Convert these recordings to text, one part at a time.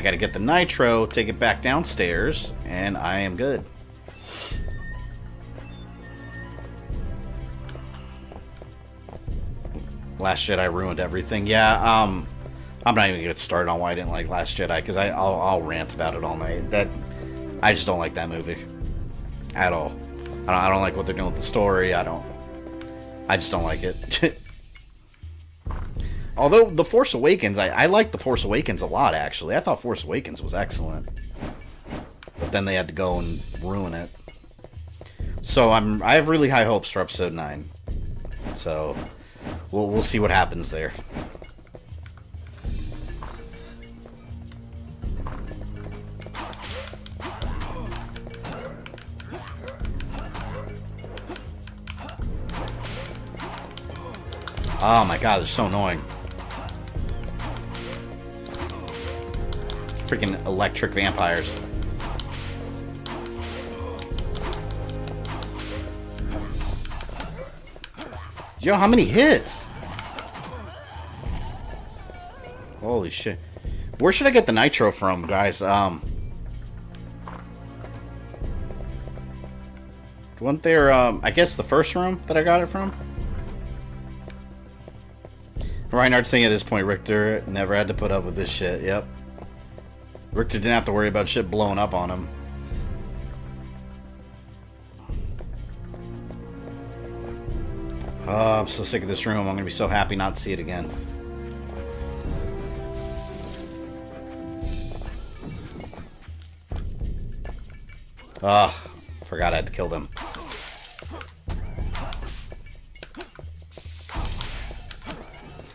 gotta get the nitro, take it back downstairs, and I am good. Last Jedi ruined everything. Yeah, I'm not even gonna get started on why I didn't like Last Jedi, because I'll rant about it all night. I just don't like that movie at all. I don't like what they're doing with the story. I just don't like it. Although The Force Awakens, I like The Force Awakens a lot, actually. I thought Force Awakens was excellent. But then they had to go and ruin it. So I have really high hopes for Episode 9. So we'll see what happens there. Oh my god, they're so annoying. Freaking electric vampires. Yo, how many hits? Holy shit. Where should I get the nitro from, guys? Wasn't there, I guess the first room that I got it from? Reindhart's saying at this point, Richter never had to put up with this shit. Yep. Richter didn't have to worry about shit blowing up on him. Oh, I'm so sick of this room. I'm going to be so happy not to see it again. Ugh. Forgot I had to kill them.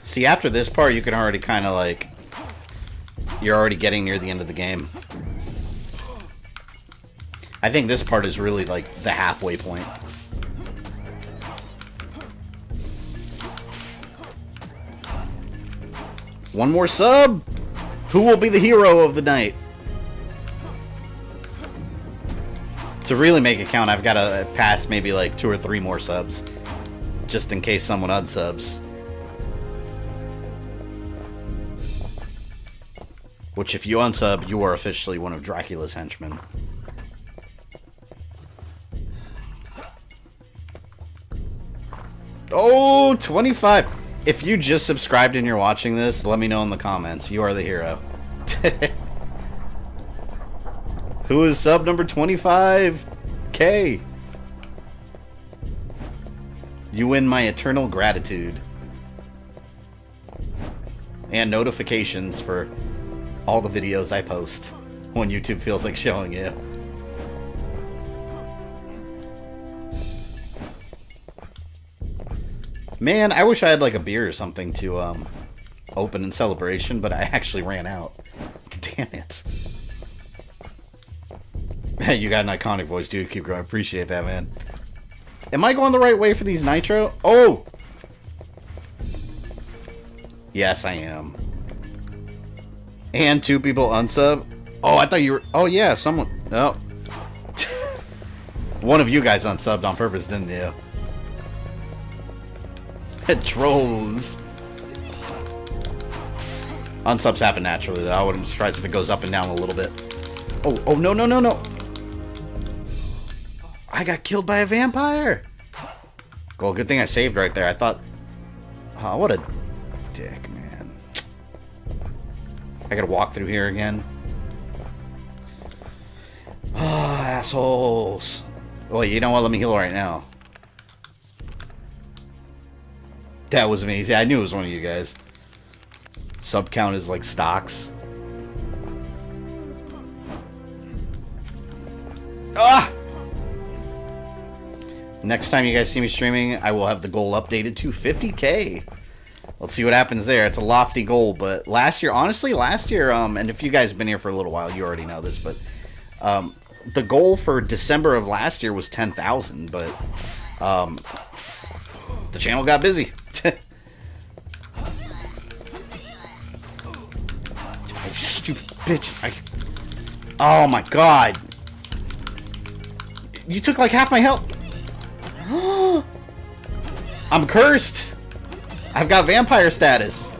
See, after this part, you can already kind of like... You're already getting near the end of the game. I think this part is really like the halfway point. One more sub! Who will be the hero of the night? To really make it count, I've got to pass maybe like 2 or 3 more subs. Just in case someone unsubs. Which, if you unsub, you are officially one of Dracula's henchmen. Oh, 25! If you just subscribed and you're watching this, let me know in the comments. You are the hero. Who is sub number 25K? You win my eternal gratitude. And notifications for all the videos I post when YouTube feels like showing you. Man, I wish I had like a beer or something to open in celebration, but I actually ran out. Damn it. Hey, you got an iconic voice, dude. Keep going. I appreciate that, man. Am I going the right way for these nitro? Oh! Yes, I am. And 2 people unsub. Oh, I thought you were... Oh, yeah, someone... Oh. One of you guys unsubbed on purpose, didn't you? Trolls. Unsubs happen naturally, though. I wouldn't be surprised if it goes up and down a little bit. Oh, no, no, no, no. I got killed by a vampire. Well, good thing I saved right there. I thought... Oh, what a dick, man. I gotta walk through here again. Oh, assholes. Well, you know what? Let me heal right now. That was amazing. I knew it was one of you guys. Sub count is like stocks. Ah! Next time you guys see me streaming, I will have the goal updated to 50K. Let's see what happens there. It's a lofty goal, but last year, honestly, and if you guys have been here for a little while, you already know this, but the goal for December of last year was 10,000, but the channel got busy. Stupid bitches. Oh my god. You took like half my health. I'm cursed. I've got vampire status.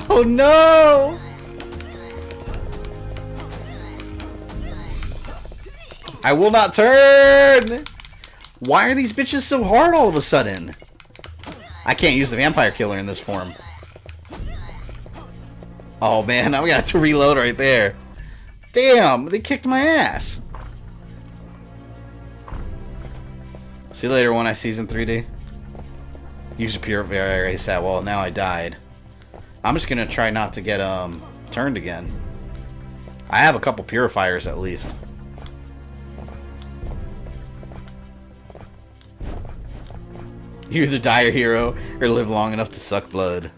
Oh Oh no! I will not turn! Why are these bitches so hard all of a sudden? I can't use the vampire killer in this form. Oh man, I'm gonna have to reload right there. Damn, they kicked my ass. See you later when I season 3D. Use a purifier ASAP. Well, now I died. I'm just gonna try not to get turned again. I have a couple purifiers at least. You either die a hero or live long enough to suck blood.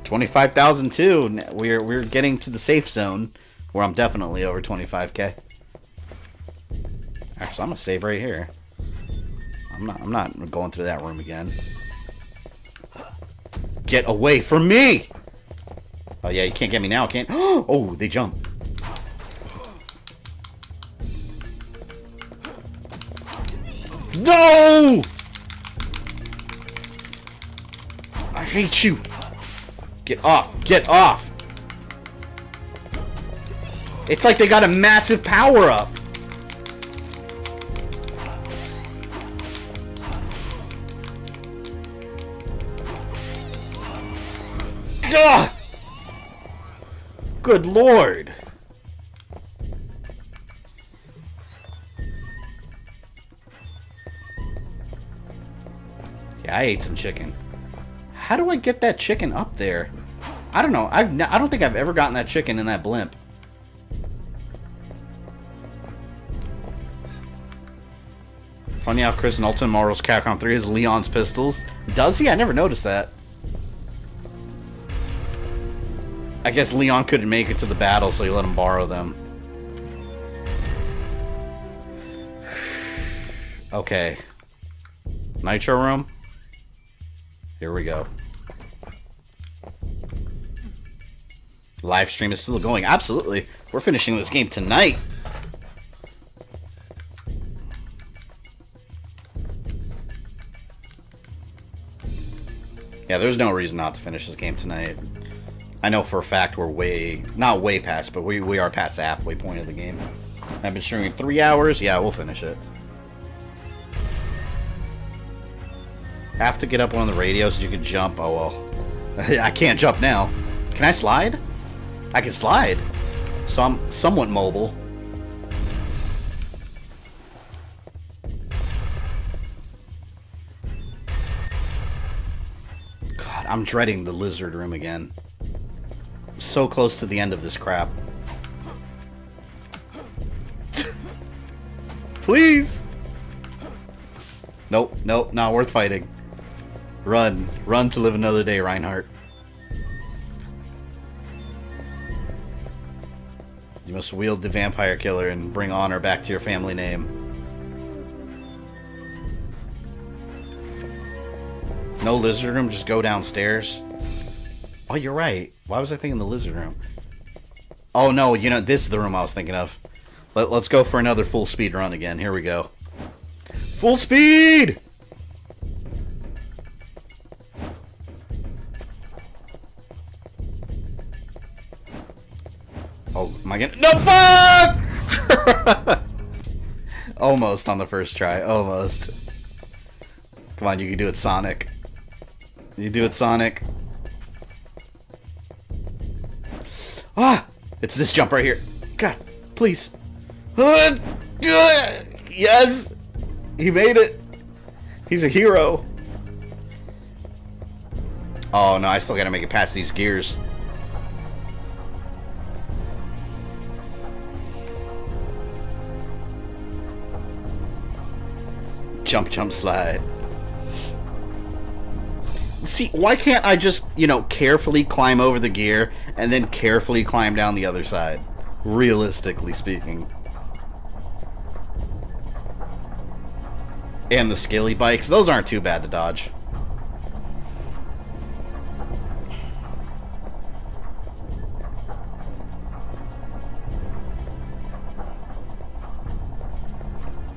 25,002. We're getting to the safe zone where I'm definitely over 25k. Actually, I'm gonna save right here. I'm not going through that room again. Get away from me! Oh yeah, you can't get me now, can't? Oh, they jump. No! I hate you. Get off. Get off. It's like they got a massive power up. Ugh! Good lord. Yeah, I ate some chicken. How do I get that chicken up there? I don't know. I don't think I've ever gotten that chicken in that blimp. Funny how Chris and Ultimate Marvel's Capcom 3 has Leon's pistols. Does he? I never noticed that. I guess Leon couldn't make it to the battle, so he let him borrow them. Okay. Nitro room. Here we go. Live stream is still going. Absolutely. We're finishing this game tonight. Yeah, there's no reason not to finish this game tonight. I know for a fact we're not way past, but we are past the halfway point of the game. I've been streaming 3 hours. Yeah, we'll finish it. Have to get up one of the radios so you can jump. Oh, well. I can't jump now. Can I slide? I can slide. So I'm somewhat mobile. God, I'm dreading the lizard room again. I'm so close to the end of this crap. Please! Nope, nope, not worth fighting. Run. Run to live another day, Reindhart. You must wield the vampire killer and bring honor back to your family name. No lizard room, just go downstairs. Oh, you're right. Why was I thinking the lizard room? Oh, no, you know, this is the room I was thinking of. Let's go for another full speed run again. Here we go. Full speed! Oh, am I gonna... No, fuck! Almost on the first try. Almost. Come on, you can do it, Sonic. You do it, Sonic. Ah! It's this jump right here. God, please. Yes! He made it. He's a hero. Oh, no, I still gotta make it past these gears. Jump, jump, slide. See, why can't I just, you know, carefully climb over the gear and then carefully climb down the other side? Realistically speaking. And the skilly bikes, those aren't too bad to dodge.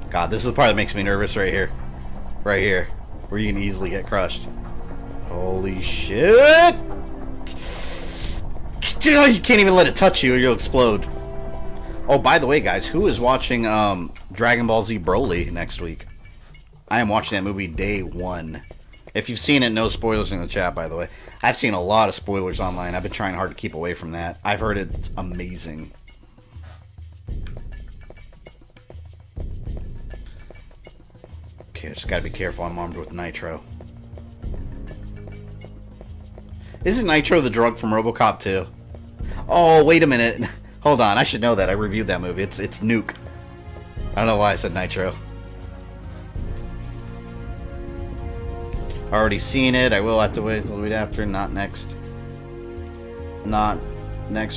God, this is the part that makes me nervous right here. Right here. Where you can easily get crushed. Oh, Holy shit! You can't even let it touch you or you'll explode. Oh, by the way, guys, who is watching Dragon Ball Z Broly next week? I am watching that movie day one. If you've seen it, no spoilers in the chat, by the way. I've seen a lot of spoilers online. I've been trying hard to keep away from that. I've heard it's amazing. Okay, I just gotta be careful. I'm armed with nitro. Isn't nitro the drug from RoboCop 2? Oh, wait a minute. Hold on, I should know that. I reviewed that movie. It's Nuke. I don't know why I said nitro. Already seen it. I will have to wait till the week after. Not next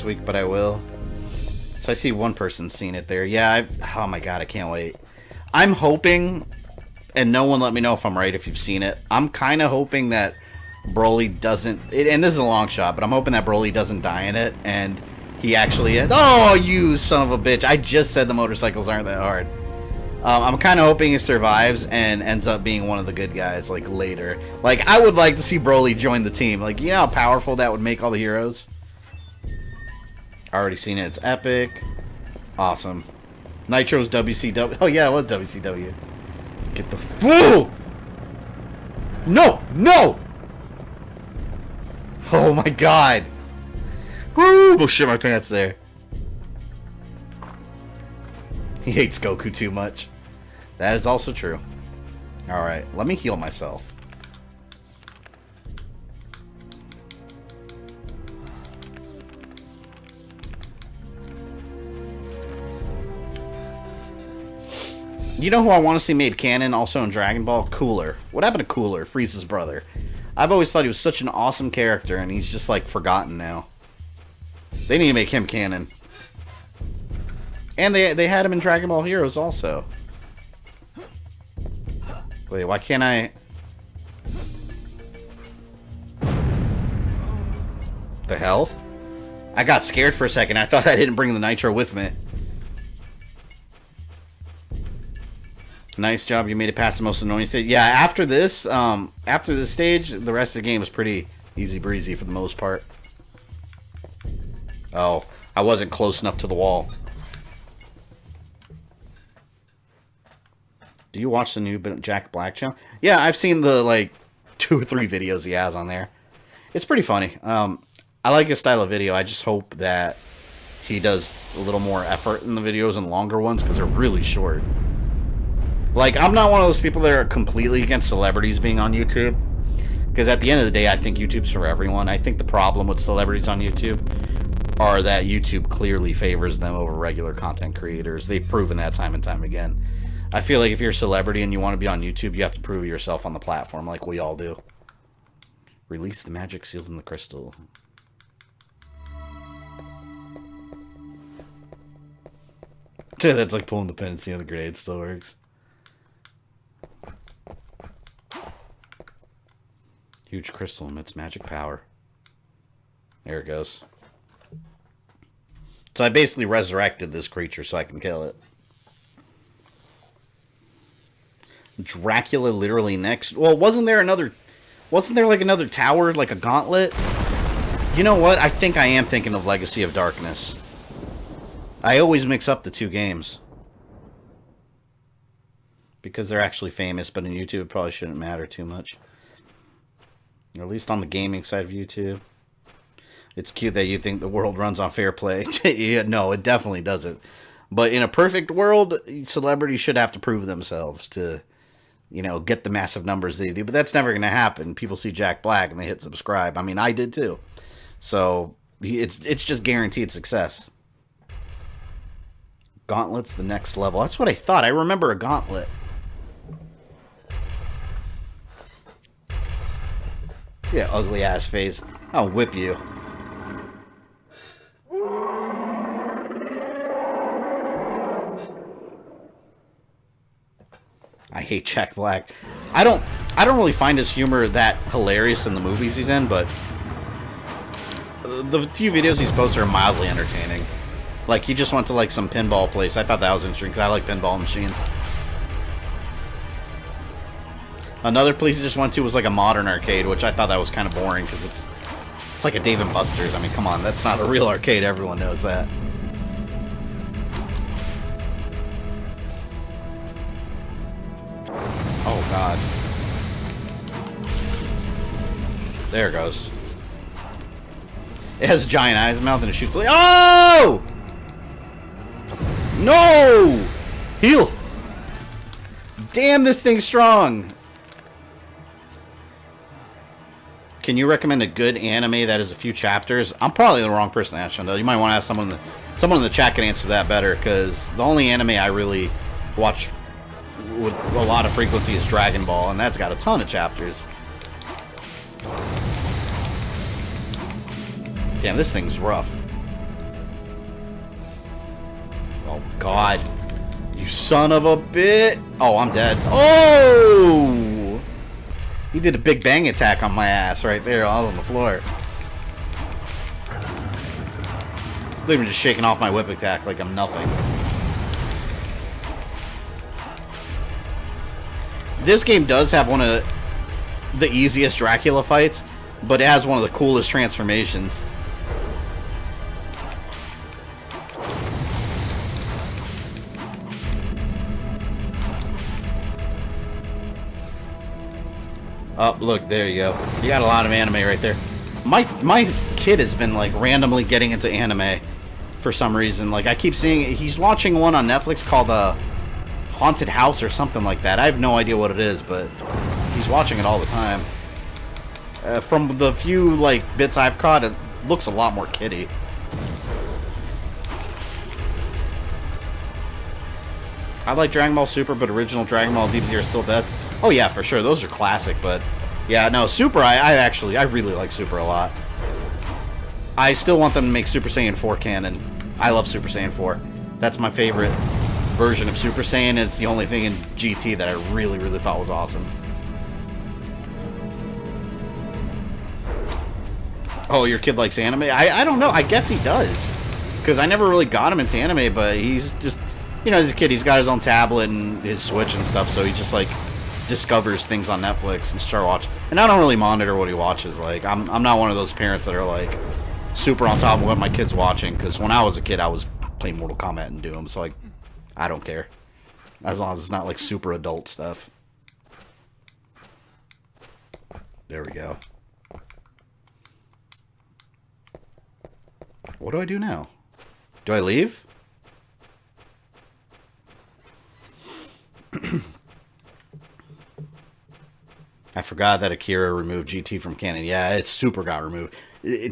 week, but I will. So I see one person seen it there. Yeah, oh my god, I can't wait. I'm hoping, and no one let me know if I'm right if you've seen it. I'm kind of hoping that Broly doesn't, and this is a long shot, but I'm hoping that Broly doesn't die in it, and he actually, oh, you son of a bitch. I just said the motorcycles aren't that hard. I'm kind of hoping he survives and ends up being one of the good guys, like, later. Like, I would like to see Broly join the team. Like, you know how powerful that would make all the heroes? Already seen it. It's epic. Awesome. Nitro's WCW. Oh, yeah, it was WCW. Get the... Whoa! No! No! Oh, my God. Woo! We'll shit my pants there. He hates Goku too much. That is also true. Alright, let me heal myself. You know who I want to see made canon also in Dragon Ball? Cooler. What happened to Cooler, Frieza's brother? I've always thought he was such an awesome character, and he's just, like, forgotten now. They need to make him canon. And they had him in Dragon Ball Heroes also. Wait, why can't I... The hell? I got scared for a second. I thought I didn't bring the nitro with me. Nice job. You made it past the most annoying stage. Yeah, after this stage, the rest of the game was pretty easy breezy for the most part. Oh, I wasn't close enough to the wall. Do you watch the new Jack Black channel? Yeah, I've seen the, like, 2 or 3 videos he has on there. It's pretty funny. I like his style of video. I just hope that he does a little more effort in the videos and longer ones, because they're really short. Like, I'm not one of those people that are completely against celebrities being on YouTube. Because at the end of the day, I think YouTube's for everyone. I think the problem with celebrities on YouTube are that YouTube clearly favors them over regular content creators. They've proven that time and time again. I feel like if you're a celebrity and you want to be on YouTube, you have to prove yourself on the platform like we all do. Release the magic sealed in the crystal. That's like pulling the pin and seeing the grenade still works. Huge crystal emits magic power. There it goes. So I basically resurrected this creature so I can kill it. Dracula literally next. Well, wasn't there like another tower, like a gauntlet? You know what? I think I am thinking of Legacy of Darkness. I always mix up the 2 games. Because they're actually famous, but in YouTube it probably shouldn't matter too much. Or at least on the gaming side of YouTube. It's cute that you think the world runs on fair play. Yeah, no, it definitely doesn't. But in a perfect world, celebrities should have to prove themselves to, you know, get the massive numbers they do. But that's never going to happen. People see Jack Black and they hit subscribe. I mean, I did too. So it's just guaranteed success. Gauntlet's the next level. That's what I thought. I remember a gauntlet. Yeah, ugly ass face. I'll whip you. I hate Jack Black. I don't really find his humor that hilarious in the movies he's in, but the few videos he's posted are mildly entertaining. Like, he just went to, like, some pinball place. I thought that was interesting, because I like pinball machines. Another place I just went to was like a modern arcade, which I thought that was kind of boring because it's like a Dave & Buster's. I mean, come on, that's not a real arcade. Everyone knows that. Oh, God. There it goes. It has giant eyes in the mouth and it shoots like... Oh! No! Heal! Damn, this thing's strong! Can you recommend a good anime that has a few chapters? I'm probably the wrong person to ask, though. You might want to ask someone in the chat can answer that better, because the only anime I really watch with a lot of frequency is Dragon Ball, and that's got a ton of chapters. Damn, this thing's rough. Oh, God. You son of a bit. Oh, I'm dead. Oh! He did a big bang attack on my ass right there, all on the floor. Look at me just shaking off my whip attack like I'm nothing. This game does have one of the easiest Dracula fights, but it has one of the coolest transformations. Oh, look, there you go. You got a lot of anime right there. My kid has been, like, randomly getting into anime for some reason. Like, I keep seeing... He's watching one on Netflix called Haunted House or something like that. I have no idea what it is, but he's watching it all the time. From the few, like, bits I've caught, it looks a lot more kiddie. I like Dragon Ball Super, but original Dragon Ball DBZ are still best. Oh yeah, for sure. Those are classic, but yeah, no, Super, I really like Super a lot. I still want them to make Super Saiyan 4 canon. I love Super Saiyan 4. That's my favorite version of Super Saiyan, and it's the only thing in GT that I really, really thought was awesome. Oh, your kid likes anime? I don't know. I guess he does. Because I never really got him into anime, but he's just... You know, as a kid, he's got his own tablet and his Switch and stuff, so he just, like... discovers things on Netflix and start watching. And I don't really monitor what he watches. Like, I'm not one of those parents that are like super on top of what my kid's watching, because when I was a kid I was playing Mortal Kombat and Doom, so like I don't care as long as it's not like super adult stuff. There we go. What do I do now? Do I leave? I forgot that Akira removed GT from canon. Yeah, it super got removed.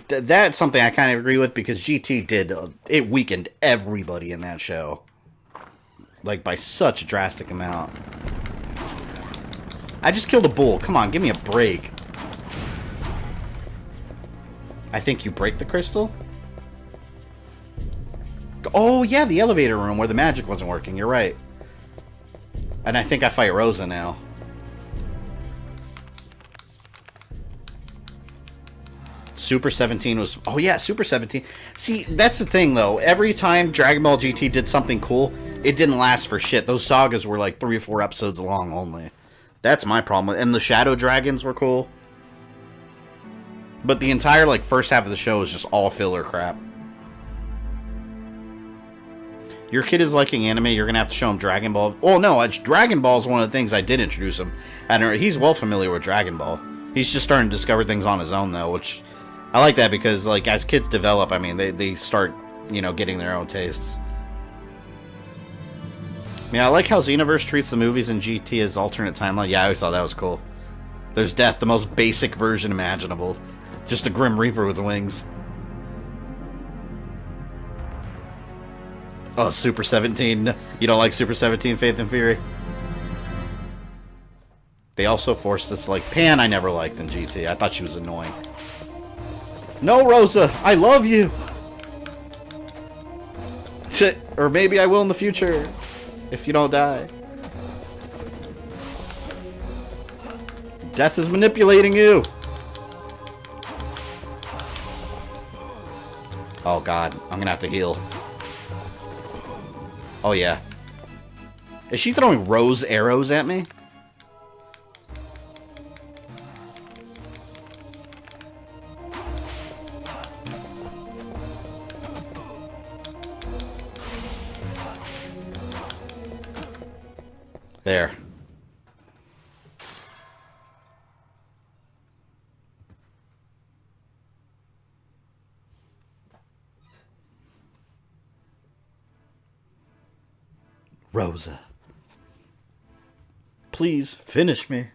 That's something I kind of agree with, because GT did... it weakened everybody in that show. Like, by such a drastic amount. I just killed a bull. Come on, give me a break. I think you break the crystal? Oh, yeah, the elevator room where the magic wasn't working. You're right. And I think I fight Rosa now. Super 17 was... Oh, yeah, Super 17. See, that's the thing, though. Every time Dragon Ball GT did something cool, it didn't last for shit. Those sagas were like 3 or 4 episodes long only. That's my problem. And the Shadow Dragons were cool. But the entire, like, first half of the show is just all filler crap. Your kid is liking anime, you're going to have to show him Dragon Ball. Oh, no, Dragon Ball is one of the things I did introduce him. And he's well familiar with Dragon Ball. He's just starting to discover things on his own, though, which... I like that, because, like, as kids develop, I mean, they start, you know, getting their own tastes. Yeah, I like how Xenoverse treats the movies in GT as alternate timeline. Yeah, I always thought that was cool. There's Death, the most basic version imaginable. Just a Grim Reaper with wings. Oh, Super 17. You don't like Super 17, Faith and Fury? They also forced us to like... Pan I never liked in GT. I thought she was annoying. No, Rosa! I love you! Or maybe I will in the future. If you don't die. Death is manipulating you! Oh god, I'm gonna have to heal. Oh yeah. Is she throwing rose arrows at me? There. Rosa. Please finish me.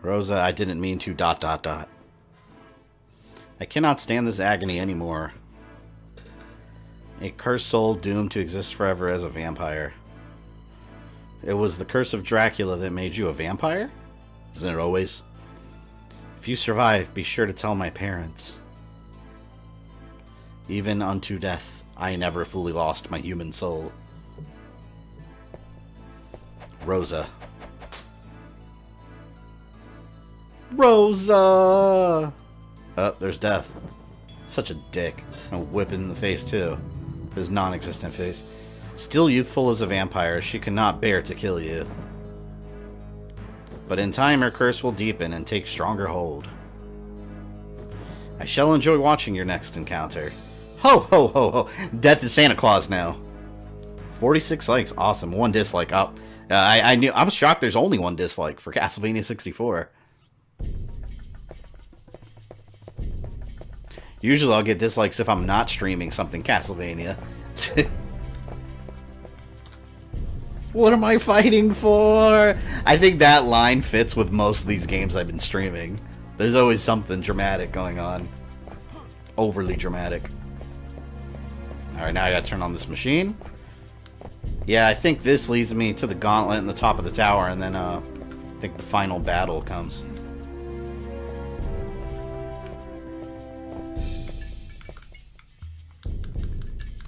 Rosa, I didn't mean to ... I cannot stand this agony anymore. A cursed soul doomed to exist forever as a vampire. It was the curse of Dracula that made you a vampire? Isn't it always? If you survive, be sure to tell my parents. Even unto death, I never fully lost my human soul. Rosa. Rosa! Oh, there's death. Such a dick. A whip in the face, too. His non-existent face. Still youthful as a vampire, she cannot bear to kill you. But in time, her curse will deepen and take stronger hold. I shall enjoy watching your next encounter. Ho, ho, ho, ho. Death is Santa Claus now. 46 likes. Awesome. 1 dislike. Oh, I was shocked there's only 1 dislike for Castlevania 64. Usually I'll get dislikes if I'm not streaming something Castlevania. What am I fighting for? I think that line fits with most of these games I've been streaming. There's always something dramatic going on. Overly dramatic. Alright, now I gotta turn on this machine. Yeah, I think this leads me to the gauntlet in the top of the tower, and then I think the final battle comes.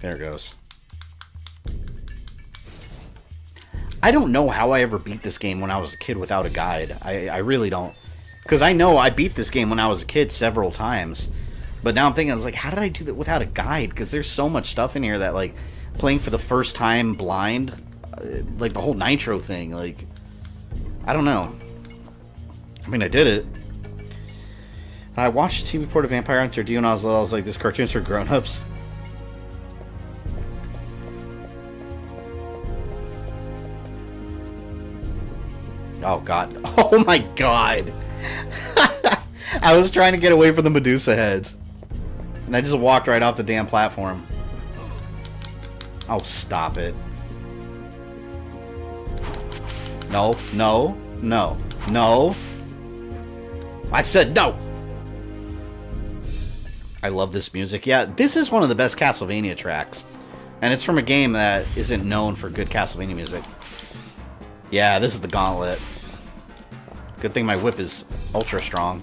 There it goes. I don't know how I ever beat this game when I was a kid without a guide. I really don't. Because I know I beat this game when I was a kid several times. But now I'm thinking, I was like, how did I do that without a guide? Because there's so much stuff in here that, like, playing for the first time blind, like the whole Nitro thing, like, I don't know. I mean, I did it. I watched a TV port of Vampire Hunter D when I was little. I was like, this cartoon's for grown-ups. Oh, God. Oh, my God. I was trying to get away from the Medusa heads. And I just walked right off the damn platform. Oh, stop it. No, no, no, no. I said no. I love this music. Yeah, this is one of the best Castlevania tracks. And it's from a game that isn't known for good Castlevania music. Yeah, this is the gauntlet. Good thing my whip is ultra strong.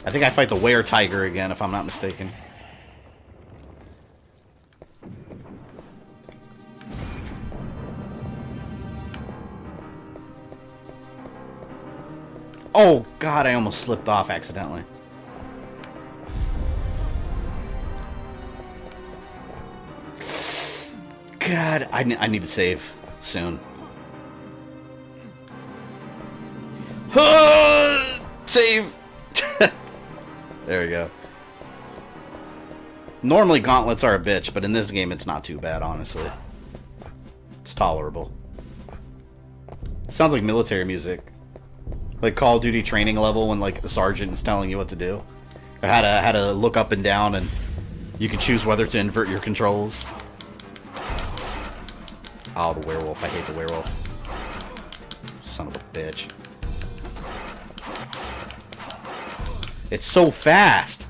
I think I fight the Were-Tiger again, if I'm not mistaken. Oh, God, I almost slipped off accidentally. God, I need to save soon. Save! There we go. Normally gauntlets are a bitch, but in this game it's not too bad, honestly. It's tolerable. It sounds like military music. Like Call of Duty training level when like the sergeant is telling you what to do. Or how to look up and down and you can choose whether to invert your controls. Oh, the werewolf. I hate the werewolf. Son of a bitch. It's so fast.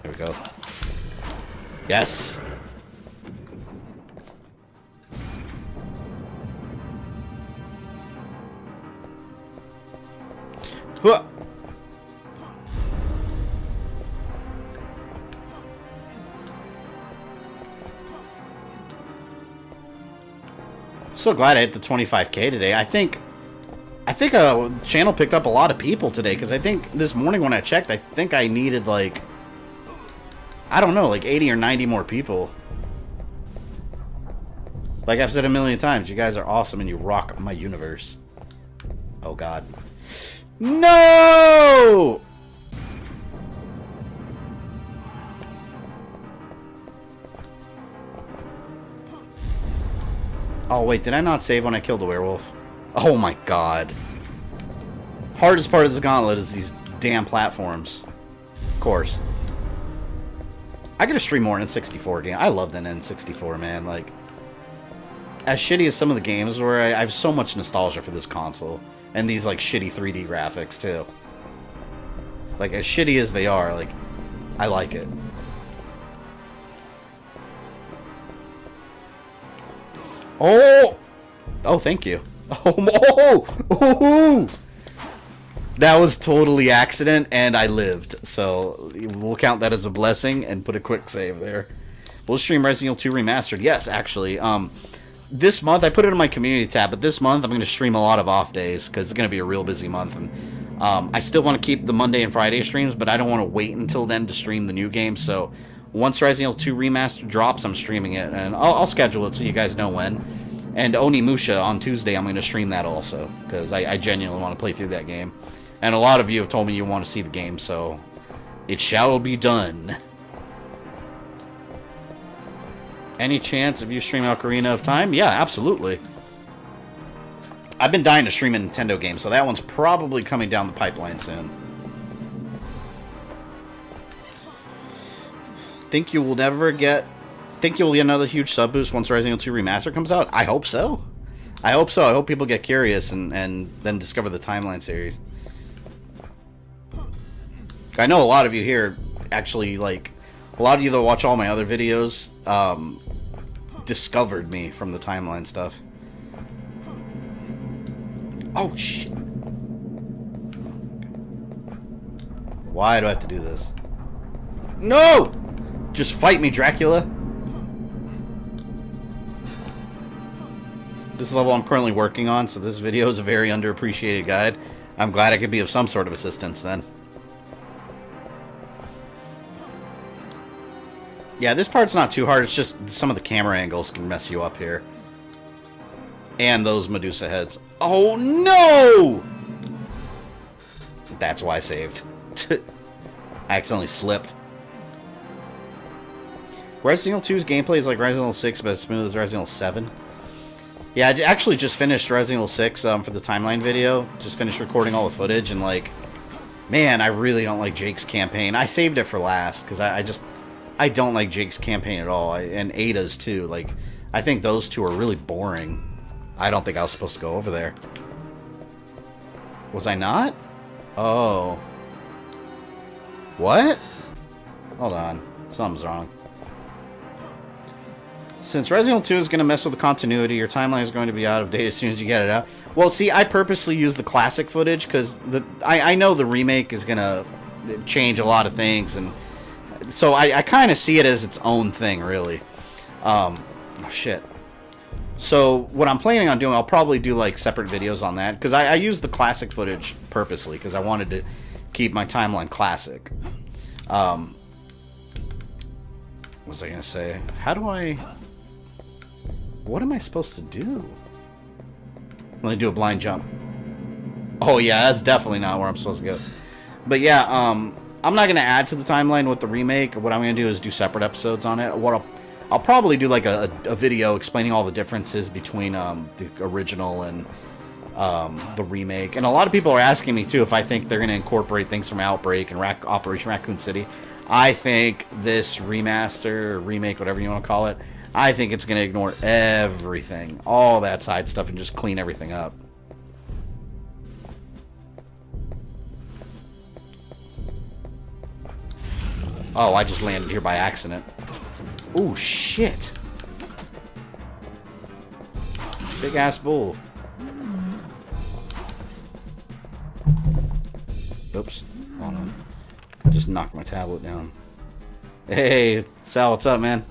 There we go. Yes. Huh. So glad I hit the 25K today. I think channel picked up a lot of people today, because I think this morning when I checked, I think I needed like, I don't know, like 80 or 90 more people. Like I've said a million times, you guys are awesome and you rock my universe. Oh god. No! Oh wait, did I not save when I killed the werewolf? Oh my god. Hardest part of this gauntlet is these damn platforms. Of course. I gotta stream more in N64 game. I love the N64, man. Like, as shitty as some of the games were, I have so much nostalgia for this console. And these, like, shitty 3D graphics, too. Like, as shitty as they are, like, I like it. Oh! Oh, thank you. Oh! That was totally accident, and I lived. So, we'll count that as a blessing and put a quick save there. We'll stream Resident Evil 2 Remastered. Yes, actually. This month, I put it in my community tab, but this month I'm going to stream a lot of off days, because it's going to be a real busy month. And I still want to keep the Monday and Friday streams, but I don't want to wait until then to stream the new game. So, once Resident Evil 2 Remastered drops, I'm streaming it, and I'll schedule it so you guys know when. And Onimusha on Tuesday, I'm going to stream that also, because I genuinely want to play through that game. And a lot of you have told me you want to see the game, so it shall be done. Any chance of you streaming Ocarina of Time? Yeah, absolutely. I've been dying to stream a Nintendo game, so that one's probably coming down the pipeline soon. Think you'll get another huge sub boost once Resident Evil 2 Remastered comes out? I hope so. I hope so. I hope people get curious and then discover the Timeline series. I know a lot of you here actually, like, a lot of you that watch all my other videos discovered me from the Timeline stuff. Oh, shit. Why do I have to do this? No! Just fight me, Dracula. This level I'm currently working on, so this video is a very underappreciated guide. I'm glad I could be of some sort of assistance then. Yeah, this part's not too hard. It's just some of the camera angles can mess you up here. And those Medusa heads. Oh, no! That's why I saved. I accidentally slipped. Resident Evil 2's gameplay is like Resident Evil 6, but as smooth as Resident Evil 7. Yeah, I actually just finished Resident Evil 6 for the Timeline video. Just finished recording all the footage, and, like, man, I really don't like Jake's campaign. I saved it for last, because I don't like Jake's campaign at all, and Ada's too. Like, I think those two are really boring. I don't think I was supposed to go over there. Was I not? Oh. What? Hold on. Something's wrong. Since Resident Evil 2 is going to mess with the continuity, your timeline is going to be out of date as soon as you get it out. Well, see, I purposely use the classic footage, because I know the remake is going to change a lot of things, and so I kind of see it as its own thing, really. Oh, shit. So what I'm planning on doing, I'll probably do, like, separate videos on that, because I use the classic footage purposely, because I wanted to keep my timeline classic. What was I going to say? How do I... What am I supposed to do? Let me do a blind jump. Oh, yeah, that's definitely not where I'm supposed to go. But, yeah, I'm not going to add to the timeline with the remake. What I'm going to do is do separate episodes on it. What I'll probably do, like, a video explaining all the differences between the original and the remake. And a lot of people are asking me, too, if I think they're going to incorporate things from Outbreak and Operation Raccoon City. I think this remaster, or remake, whatever you want to call it, I think it's going to ignore everything, all that side stuff, and just clean everything up. Oh, I just landed here by accident. Oh, shit. Big ass bull. Oops. Hold on. I just knocked my tablet down. Hey, Sal, what's up, man?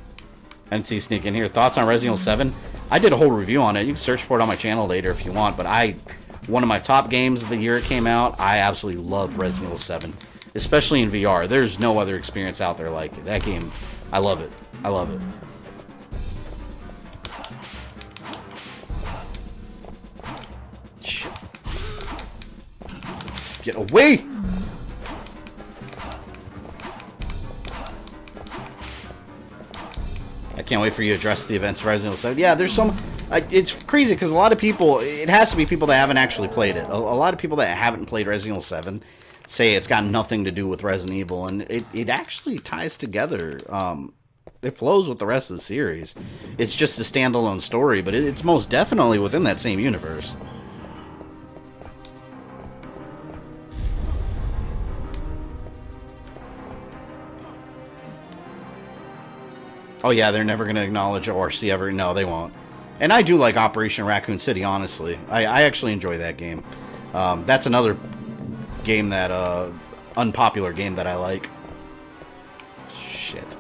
I didn't see you sneak in here. Thoughts on Resident Evil 7? I did a whole review on it. You can search for it on my channel later if you want. But one of my top games of the year it came out, I absolutely love Resident Evil 7. Especially in VR. There's no other experience out there like it. That game, I love it. I love it. Get away! I can't wait for you to address the events of Resident Evil 7. Yeah, there's some... it's crazy because a lot of people... It has to be people that haven't actually played it. A lot of people that haven't played Resident Evil 7 say it's got nothing to do with Resident Evil, and it actually ties together. It flows with the rest of the series. It's just a standalone story, but it's most definitely within that same universe. Oh yeah, they're never going to acknowledge ORC ever. No, they won't. And I do like Operation Raccoon City, honestly. I actually enjoy that game. That's another game that, unpopular game that I like. Shit.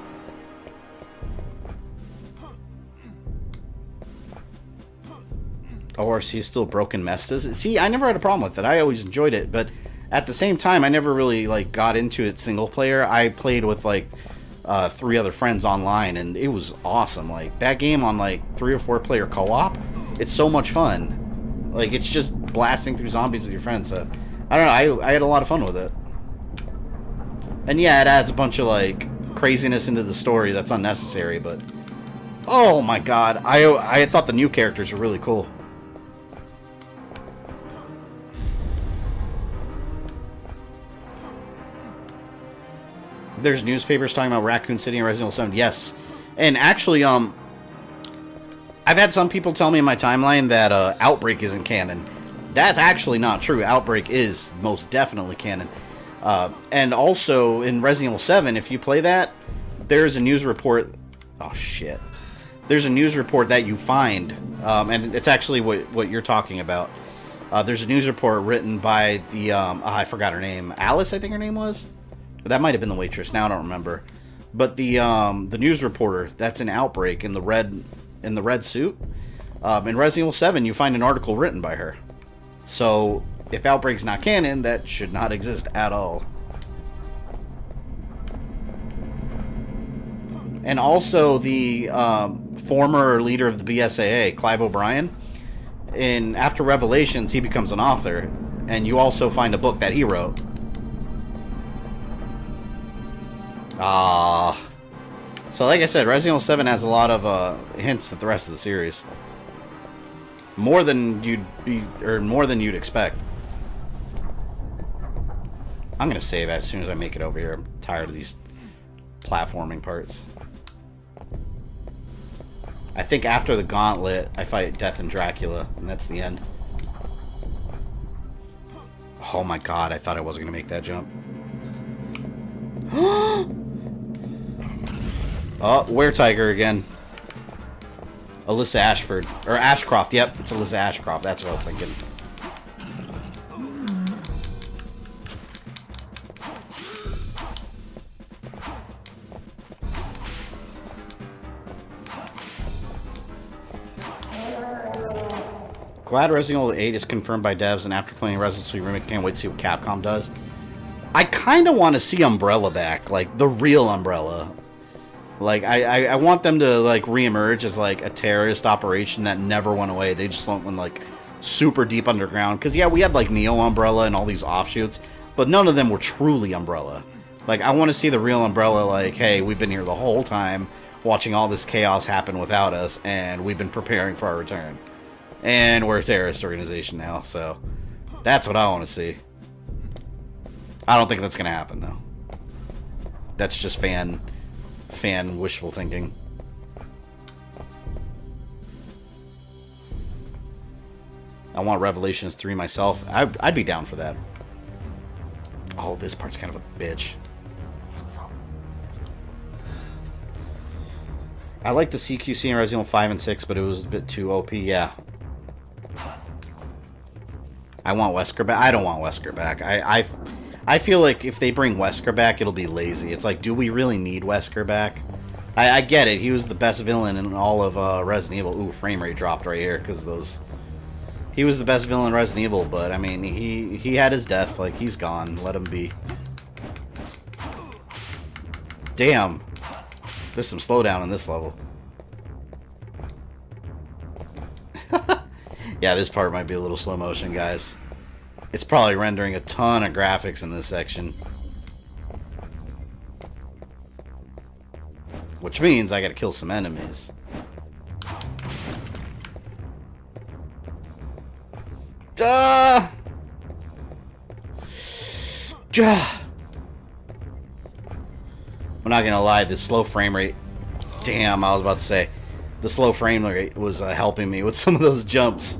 ORC is still broken mess. See, I never had a problem with it. I always enjoyed it, but at the same time, I never really, like, got into it single player. I played with, like... 3 other friends online, and it was awesome. Like, that game on like 3 or 4 player co-op, it's so much fun. Like, it's just blasting through zombies with your friends. So I don't know, I had a lot of fun with it. And yeah, it adds a bunch of like craziness into the story that's unnecessary, but oh my god, I thought the new characters were really cool. There's newspapers talking about Raccoon City and Resident Evil 7. Yes. And actually, I've had some people tell me in my timeline that Outbreak isn't canon. That's actually not true. Outbreak is most definitely canon. And also, in Resident Evil 7, if you play that, there's a news report... Oh, shit. There's a news report that you find, and it's actually what you're talking about. There's a news report written by the... I forgot her name. Alice, I think her name was? That might have been the waitress. Now I don't remember. But the news reporter that's in Outbreak in the red suit. In Resident Evil 7, you find an article written by her. So if Outbreak's not canon, that should not exist at all. And also the former leader of the BSAA, Clive O'Brien, after Revelations, he becomes an author, and you also find a book that he wrote. So like I said, Resident Evil 7 has a lot of hints at the rest of the series. More than you'd expect. I'm gonna save as soon as I make it over here. I'm tired of these platforming parts. I think after the gauntlet, I fight Death and Dracula, and that's the end. Oh my god, I thought I wasn't gonna make that jump. Oh, Were-Tiger again. Alyssa Ashford. Or Ashcroft, yep. It's Alyssa Ashcroft. That's what I was thinking. Glad Resident Evil 8 is confirmed by devs, and after playing Resident Evil Remake, can't wait to see what Capcom does. I kind of want to see Umbrella back. Like, the real Umbrella. Like, I want them to, like, reemerge as, like, a terrorist operation that never went away. They just went, like, super deep underground. Because, yeah, we had, like, Neo Umbrella and all these offshoots, but none of them were truly Umbrella. Like, I want to see the real Umbrella, like, hey, we've been here the whole time, watching all this chaos happen without us, and we've been preparing for our return. And we're a terrorist organization now, so that's what I want to see. I don't think that's going to happen, though. That's just fan wishful thinking. I want Revelations 3 myself. I'd be down for that. Oh, this part's kind of a bitch. I like the CQC in Resident Evil 5 and 6, but it was a bit too OP, yeah. I want Wesker back. I don't want Wesker back. I feel like if they bring Wesker back, it'll be lazy. It's like, do we really need Wesker back? I get it. He was the best villain in all of Resident Evil. Ooh, frame rate dropped right here because those... He was the best villain in Resident Evil, but, I mean, he had his death. Like, he's gone. Let him be. Damn. There's some slowdown in this level. Yeah, this part might be a little slow motion, guys. It's probably rendering a ton of graphics in this section. Which means I gotta kill some enemies. Duh! I'm not gonna lie, the slow frame rate... Damn, I was about to say. The slow frame rate was helping me with some of those jumps.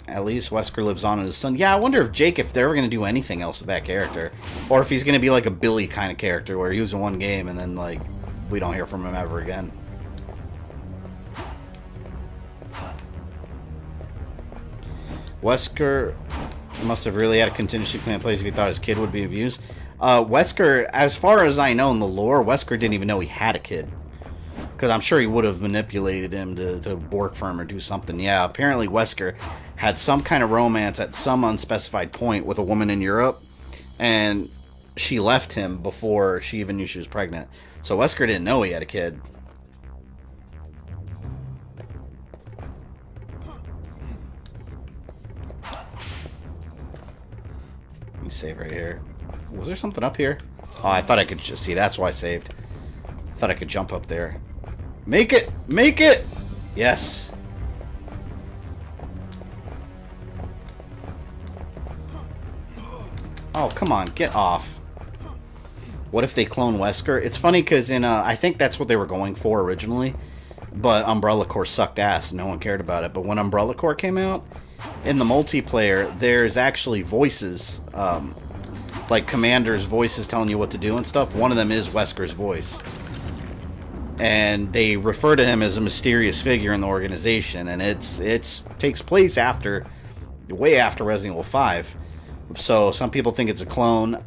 At least Wesker lives on in his son. Yeah, I wonder if Jake, if they're ever going to do anything else with that character. Or if he's going to be like a Billy kind of character where he was in one game and then, like, we don't hear from him ever again. Wesker must have really had a contingency plan in place if he thought his kid would be abused. Wesker, as far as I know in the lore, Wesker didn't even know he had a kid. Because I'm sure he would have manipulated him to work for him or do something. Yeah, apparently Wesker had some kind of romance at some unspecified point with a woman in Europe. And she left him before she even knew she was pregnant. So Wesker didn't know he had a kid. Let me save right here. Was there something up here? Oh, I thought I could just see. That's why I saved. I thought I could jump up there. Make it! Make it! Yes. Oh, come on. Get off. What if they clone Wesker? It's funny because in, I think that's what they were going for originally. But Umbrella Corps sucked ass and no one cared about it. But when Umbrella Corps came out, in the multiplayer, there's actually voices, like commanders' voices telling you what to do and stuff. One of them is Wesker's voice. And they refer to him as a mysterious figure in the organization, and it takes place after, way after Resident Evil 5. So some people think it's a clone.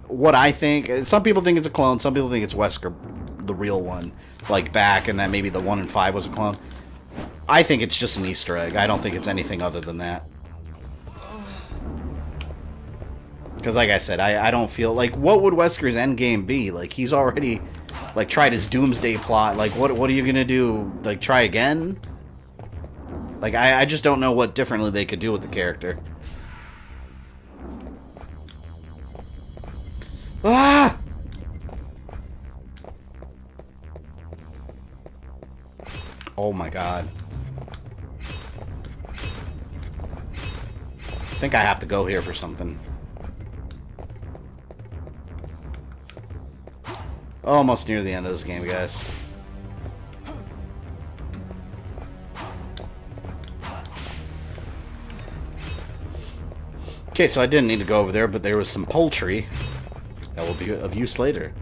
What I think, some people think it's a clone, some people think it's Wesker, the real one, like back, and then maybe the 1 in 5 was a clone. I think it's just an Easter egg. I don't think it's anything other than that. Because like I said, I don't feel like, what would Wesker's endgame be? Like, he's already, like, tried his doomsday plot. Like, what are you gonna do? Like, try again? Like, I just don't know what differently they could do with the character. Ah! Oh my god. I think I have to go here for something. Almost near the end of this game, guys. Okay, so I didn't need to go over there, but there was some poultry that will be of use later.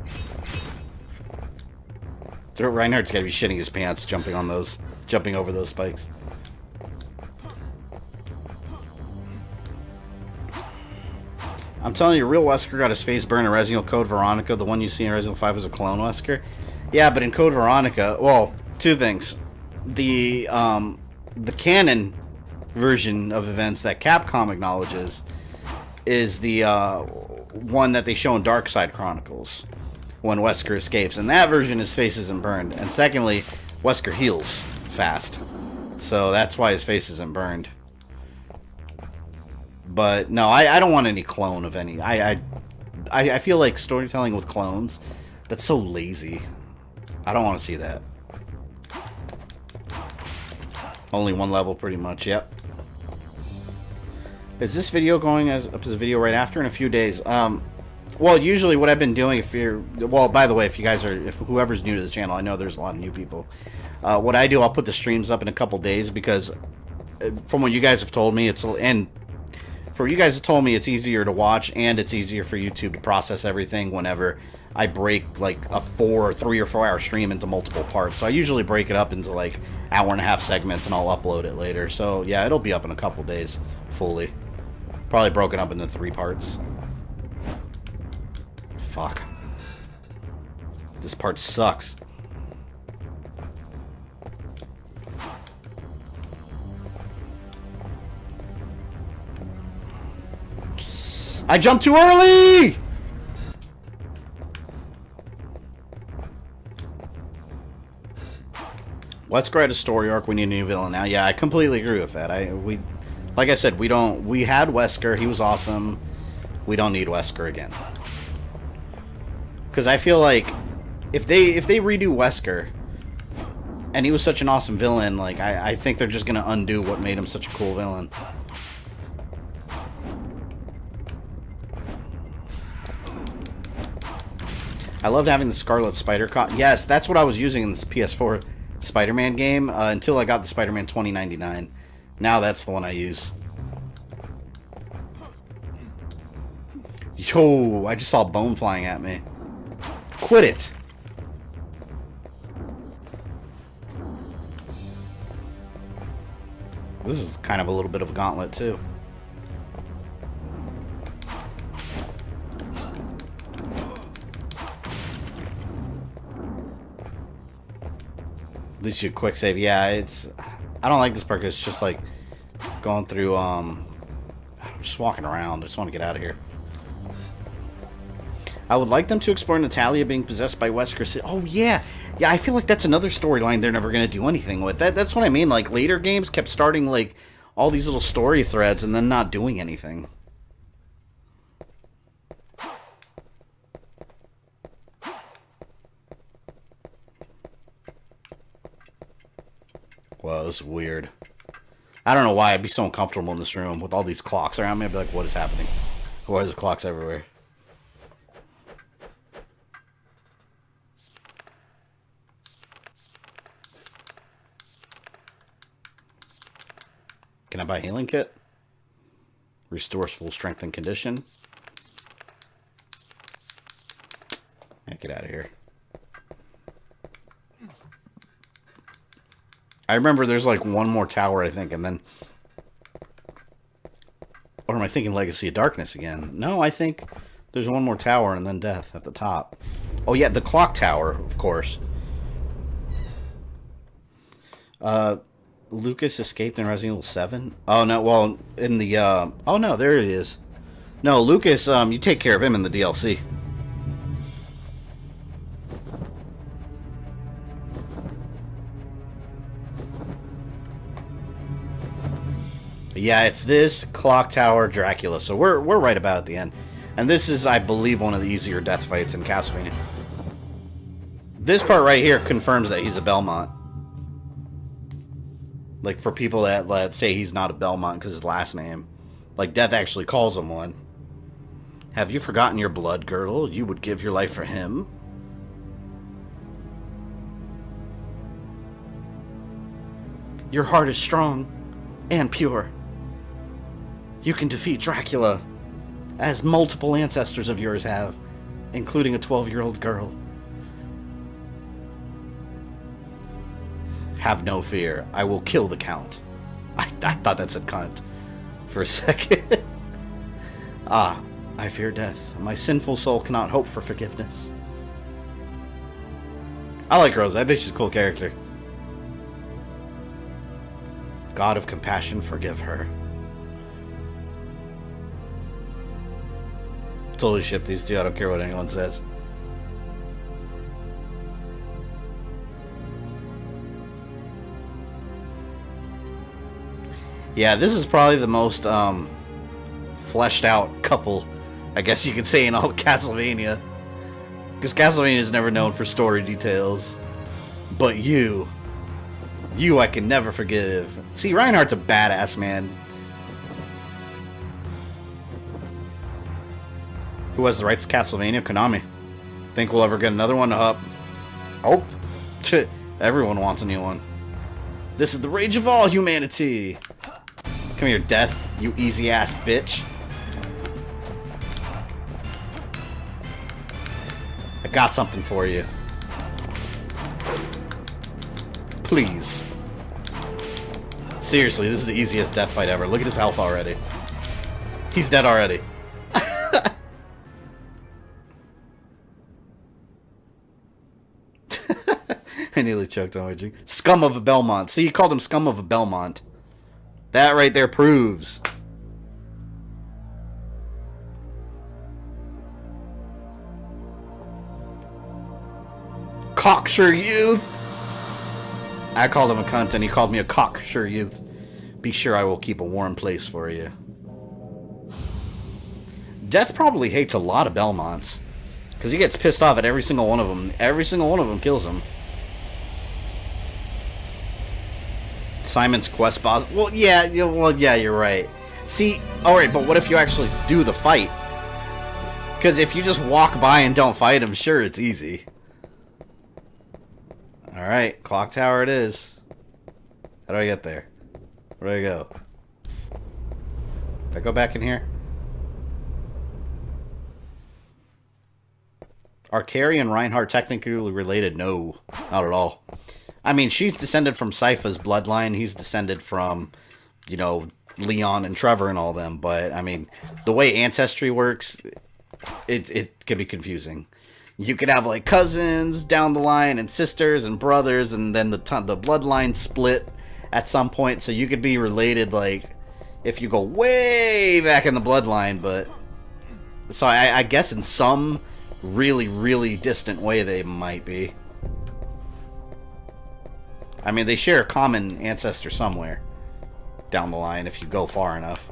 Reinhardt's got to be shitting his pants jumping over those spikes. I'm telling you, real Wesker got his face burned in Resident Evil Code Veronica. The one you see in Resident Evil 5 is a clone Wesker. Yeah, but in Code Veronica, well, two things. The canon version of events that Capcom acknowledges is the one that they show in Dark Side Chronicles when Wesker escapes. And that version, his face isn't burned. And secondly, Wesker heals fast. So that's why his face isn't burned. But no, I don't want any clone of any. I feel like storytelling with clones, that's so lazy. I don't want to see that. Only one level, pretty much. Yep. Is this video going up as a video right after? In a few days. Well, usually what I've been doing, if you're, well, by the way, if you guys are, if whoever's new to the channel, I know there's a lot of new people. What I do, I'll put the streams up in a couple days because, from what you guys have told me, for you guys have told me it's easier to watch and it's easier for YouTube to process everything whenever I break like a 3 or 4 hour stream into multiple parts. So I usually break it up into like hour-and-a-half segments and I'll upload it later. So yeah, it'll be up in a couple days fully. Probably broken up into 3 parts. Fuck. This part sucks. I jumped too early! Let's write a story arc. We need a new villain now. Yeah, I completely agree with that. Like I said, we had Wesker. He was awesome. We don't need Wesker again. Because I feel like if they redo Wesker, and he was such an awesome villain, like I think they're just gonna undo what made him such a cool villain. I loved having the Scarlet Spider Yes, that's what I was using in this PS4 Spider-Man game until I got the Spider-Man 2099. Now that's the one I use. Yo, I just saw a bone flying at me. Quit it! This is kind of a little bit of a gauntlet, too. At least you quick save. Yeah, it's... I don't like this part because it's just like going through, I'm just walking around. I just want to get out of here. I would like them to explore Natalia being possessed by Wesker City. Oh, yeah. Yeah, I feel like that's another storyline they're never going to do anything with. That's what I mean. Like, later games kept starting, like, all these little story threads and then not doing anything. Wow, this is weird. I don't know why I'd be so uncomfortable in this room with all these clocks around me. I'd be like, what is happening? Why are there clocks everywhere? Can I buy a healing kit? Restores full strength and condition. Yeah, get out of here. I remember there's like one more tower, I think, and then... Or am I thinking Legacy of Darkness again? No, I think there's one more tower and then death at the top. Oh yeah, the clock tower, of course. Lucas escaped in Resident Evil 7? Oh no, well, in the, oh no, there it is. No, Lucas, you take care of him in the DLC. Yeah, it's this, Clock Tower, Dracula. So we're right about at the end. And this is, I believe, one of the easier death fights in Castlevania. This part right here confirms that he's a Belmont. Like, for people that say he's not a Belmont because his last name. Like, Death actually calls him one. Have you forgotten your blood girdle? You would give your life for him? Your heart is strong and pure. You can defeat Dracula, as multiple ancestors of yours have, including a 12-year-old girl. Have no fear. I will kill the Count. I thought that said cunt for a second. Ah, I fear death. My sinful soul cannot hope for forgiveness. I like Rose. I think she's a cool character. God of compassion, forgive her. Totally ship these two. I don't care what anyone says. Yeah, this is probably the most fleshed out couple, I guess you could say, in all Castlevania. Because Castlevania is never known for story details. But you I can never forgive. See, Reindhart's a badass, man. Who has the rights to Castlevania? Konami. Think we'll ever get another one up? Oh, shit. Everyone wants a new one. This is the rage of all humanity. Come here, Death, you easy-ass bitch. I got something for you. Please. Seriously, this is the easiest death fight ever. Look at his health already. He's dead already. I nearly choked on my drink. Scum of a Belmont. See, you called him Scum of a Belmont. That right there proves. Cocksure youth. I called him a cunt, and he called me a cocksure youth. Be sure I will keep a warm place for you. Death probably hates a lot of Belmonts, because he gets pissed off at every single one of them. Every single one of them kills him. Simon's quest boss. Well, yeah, you're right. See, alright, but what if you actually do the fight? Because if you just walk by and don't fight him, sure, it's easy. Alright, clock tower it is. How do I get there? Where do I go? Do I go back in here? Are Carrie and Reindhart technically related? No, not at all. I mean, she's descended from Sypha's bloodline. He's descended from, you know, Leon and Trevor and all them. But, I mean, the way ancestry works, it can be confusing. You could have, like, cousins down the line and sisters and brothers, and then the bloodline split at some point. So you could be related, like, if you go way back in the bloodline. But, so I guess in some really, really distant way they might be. I mean, they share a common ancestor somewhere down the line if you go far enough.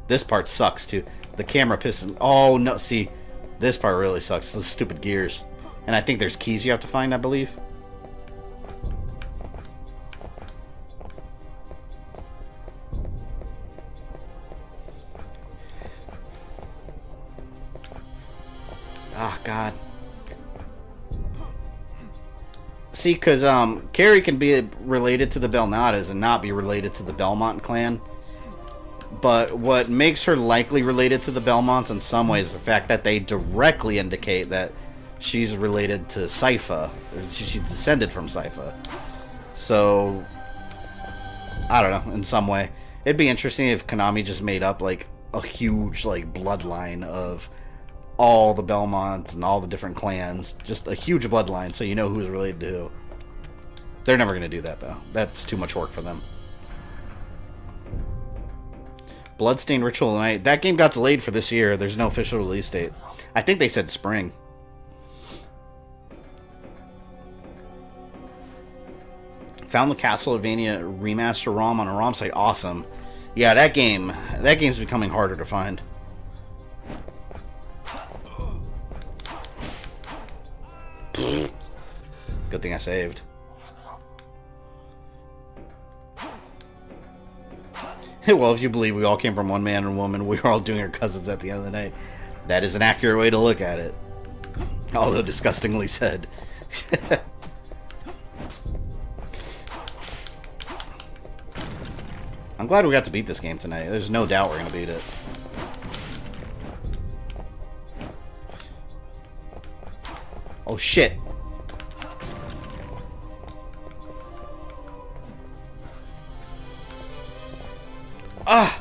This part sucks too. The camera piston. Oh no! See, this part really sucks. The stupid gears. And I think there's keys you have to find, I believe. Ah, God. See, because Carrie can be related to the Belnadas and not be related to the Belmont clan. But what makes her likely related to the Belmonts in some ways is the fact that they directly indicate that she's related to Sypha. She's descended from Sypha. So, I don't know, in some way. It'd be interesting if Konami just made up, like, a huge, like, bloodline of all the Belmonts and all the different clans. Just a huge bloodline so you know who's related to who. They're never going to do that, though. That's too much work for them. Bloodstained Ritual Night. That game got delayed for this year. There's no official release date. I think they said spring. Found the Castlevania remaster ROM on a ROM site. Awesome. Yeah, that game's becoming harder to find. Good thing I saved. Well, if you believe we all came from one man and woman, we were all doing our cousins at the end of the night. That is an accurate way to look at it. Although disgustingly said. I'm glad we got to beat this game tonight. There's no doubt we're going to beat it. Oh, shit. Ah!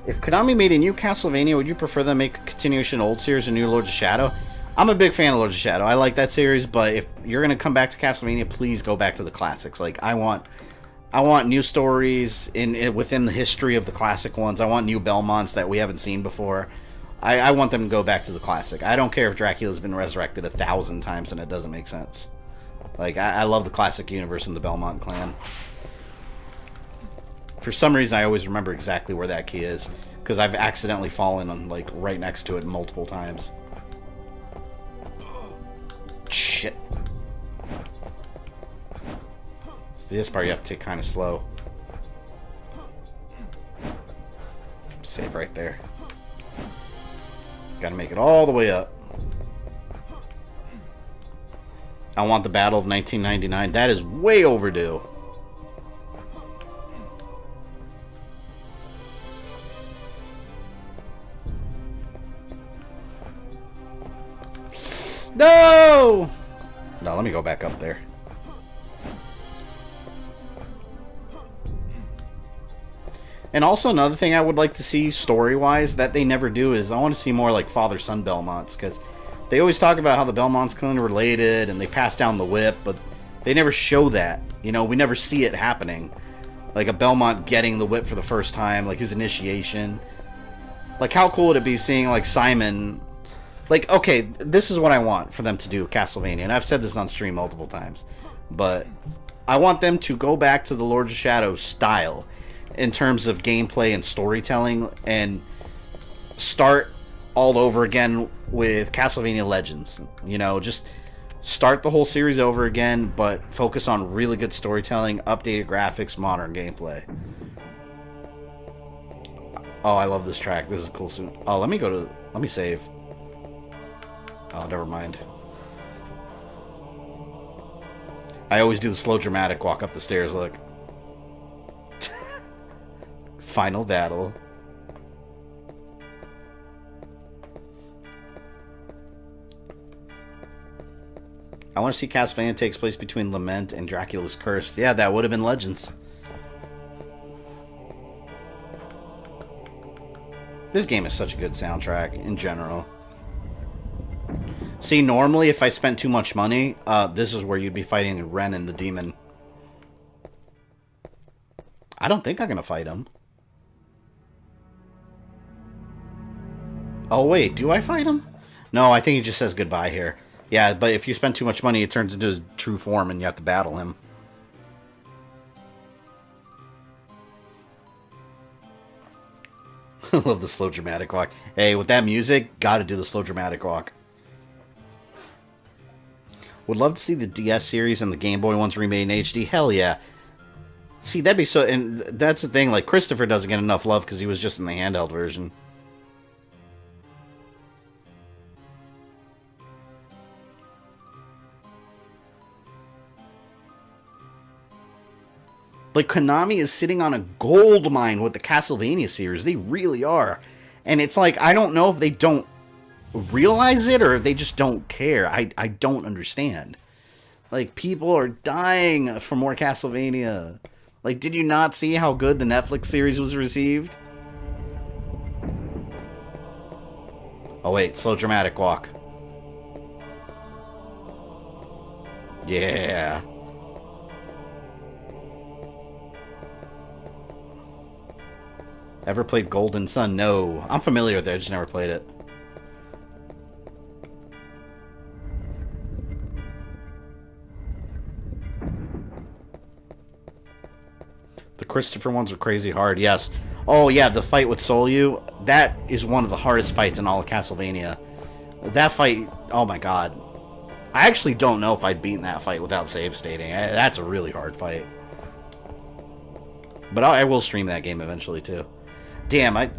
If Konami made a new Castlevania, would you prefer them make a continuation of old series or new Lords of Shadow? I'm a big fan of Lords of Shadow. I like that series, but if you're going to come back to Castlevania, please go back to the classics. Like, I want new stories within the history of the classic ones. I want new Belmonts that we haven't seen before. I want them to go back to the classic. I don't care if Dracula's been resurrected 1,000 times and it doesn't make sense. Like, I love the classic universe and the Belmont clan. For some reason, I always remember exactly where that key is, because I've accidentally fallen on, like, right next to it multiple times. Shit. So this part you have to take kind of slow. Save right there. Gotta make it all the way up. I want the Battle of 1999. That is way overdue. No! No, let me go back up there. And also another thing I would like to see story-wise that they never do is I want to see more like father-son Belmonts, because they always talk about how the Belmonts kind of related and they pass down the whip, but they never show that. You know, we never see it happening. Like a Belmont getting the whip for the first time, like his initiation. Like, how cool would it be seeing, like, Simon Like, okay, this is what I want for them to do with Castlevania, and I've said this on stream multiple times, but I want them to go back to the Lords of Shadow style in terms of gameplay and storytelling, and start all over again with Castlevania Legends. You know, just start the whole series over again, but focus on really good storytelling, updated graphics, modern gameplay. Oh, I love this track. This is cool. Oh, let me save. Oh, never mind. I always do the slow dramatic walk up the stairs, look. Final battle. I want to see Castlevania takes place between Lament and Dracula's Curse. Yeah, that would have been Legends. This game is such a good soundtrack in general. See, normally if I spent too much money, this is where you'd be fighting Ren and the Demon. I don't think I'm going to fight him. Oh, wait, do I fight him? No, I think he just says goodbye here. Yeah, but if you spend too much money, it turns into his true form and you have to battle him. I love the slow dramatic walk. Hey, with that music, gotta do the slow dramatic walk. Would love to see the DS series and the Game Boy ones remade in HD. Hell yeah. See, that'd be so... And that's the thing, like, Christopher doesn't get enough love because he was just in the handheld version. Like, Konami is sitting on a gold mine with the Castlevania series. They really are. And it's like, I don't know if they don't realize it or if they just don't care. I don't understand. Like, people are dying for more Castlevania. Like, did you not see how good the Netflix series was received? Oh, wait. Slow dramatic walk. Yeah. Ever played Golden Sun? No. I'm familiar with it. I just never played it. The Christopher ones are crazy hard. Yes. Oh, yeah. The fight with Solyu. That is one of the hardest fights in all of Castlevania. That fight... Oh, my God. I actually don't know if I'd beaten that fight without save stating. That's a really hard fight. But I will stream that game eventually, too. Damn, I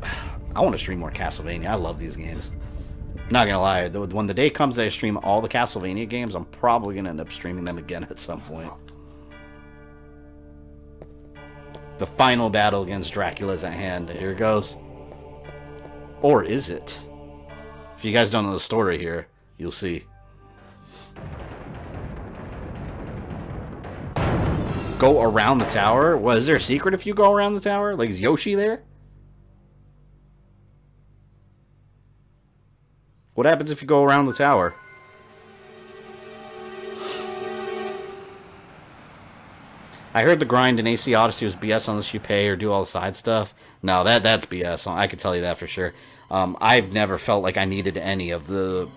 want to stream more Castlevania. I love these games. Not gonna lie, when the day comes that I stream all the Castlevania games, I'm probably gonna end up streaming them again at some point. The final battle against Dracula is at hand. Here it goes. Or is it? If you guys don't know the story here, you'll see. Go around the tower? What, is there a secret if you go around the tower? Like, is Yoshi there? What happens if you go around the tower? I heard the grind in AC Odyssey was BS unless you pay or do all the side stuff. No, that's BS. I can tell you that for sure. I've never felt like I needed any of the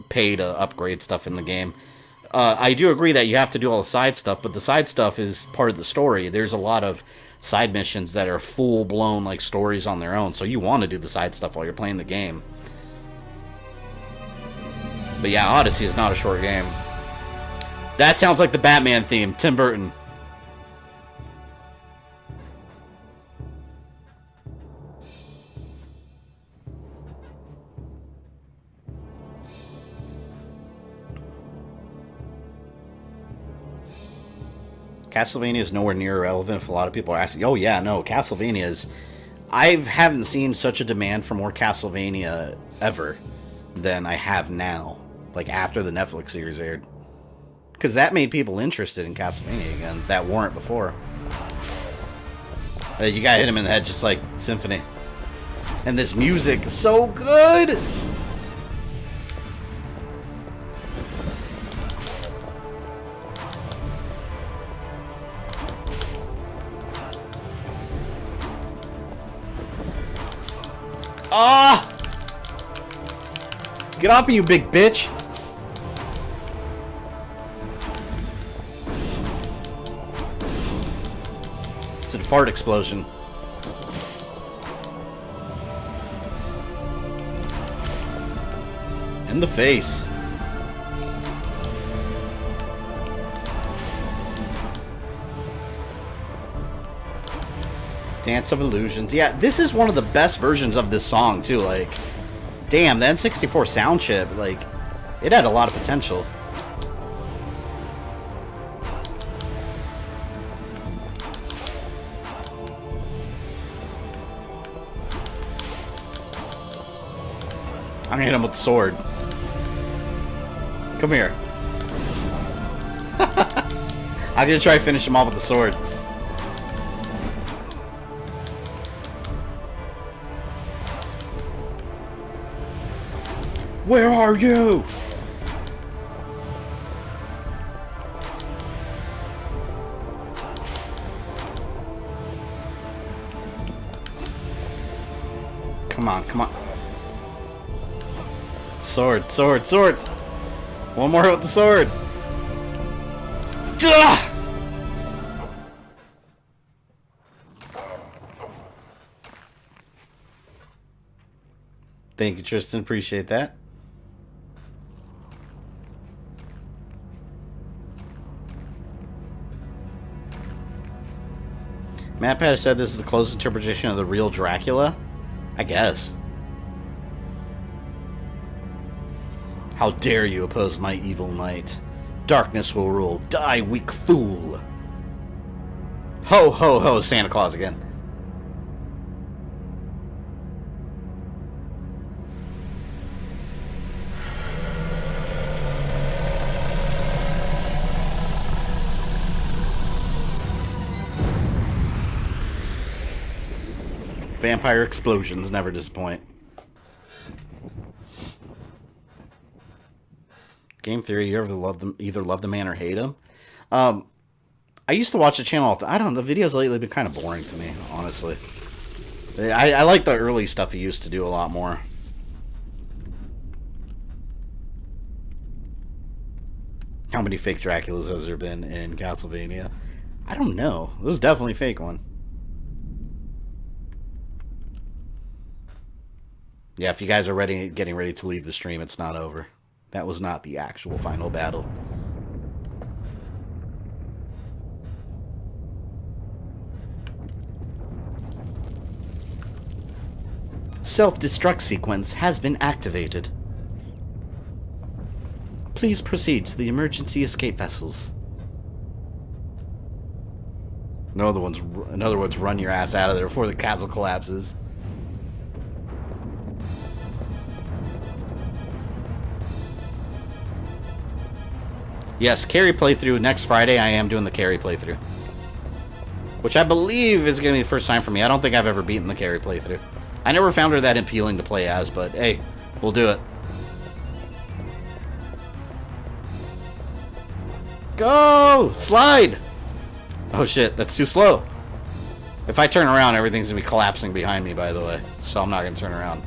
pay to upgrade stuff in the game. I do agree that you have to do all the side stuff, but the side stuff is part of the story. There's a lot of side missions that are full-blown like stories on their own, so you want to do the side stuff while you're playing the game. But yeah, Odyssey is not a short game. That sounds like the Batman theme, Tim Burton. Castlevania is nowhere near irrelevant if a lot of people are asking. Oh yeah, no, Castlevania is... I haven't seen such a demand for more Castlevania ever than I have now. Like, after the Netflix series aired. Because that made people interested in Castlevania again that weren't before. You gotta hit him in the head just like Symphony. And this music is so good! Ah! Get off of you, big bitch! It's a fart explosion. In the face. Dance of Illusions. Yeah, this is one of the best versions of this song, too. Like, damn, the N64 sound chip, like, it had a lot of potential. I'm gonna hit him with the sword. Come here. I'm gonna try to finish him off with the sword. Where are you? Come on, come on. Sword, sword, sword! One more with the sword! Ugh! Thank you, Tristan. Appreciate that. Matt Pat said this is the closest interpretation of the real Dracula. I guess. How dare you oppose my evil might? Darkness will rule. Die, weak fool. Ho, ho, ho, Santa Claus again. Vampire explosions never disappoint. Game Theory, you ever love them? Either love the man or hate him? I used to watch the channel all the time. I don't know, the videos lately have been kind of boring to me, honestly. I like the early stuff he used to do a lot more. How many fake Draculas has there been in Castlevania? I don't know. This is definitely a fake one. Yeah, if you guys are getting ready to leave the stream, it's not over. That was not the actual final battle. Self-destruct sequence has been activated. Please proceed to the emergency escape vessels. In other words, run your ass out of there before the castle collapses. Yes, carry playthrough. Next Friday, I am doing the carry playthrough. Which I believe is going to be the first time for me. I don't think I've ever beaten the carry playthrough. I never found her that appealing to play as, but hey, we'll do it. Go! Slide! Oh shit, that's too slow. If I turn around, everything's going to be collapsing behind me, by the way. So I'm not going to turn around.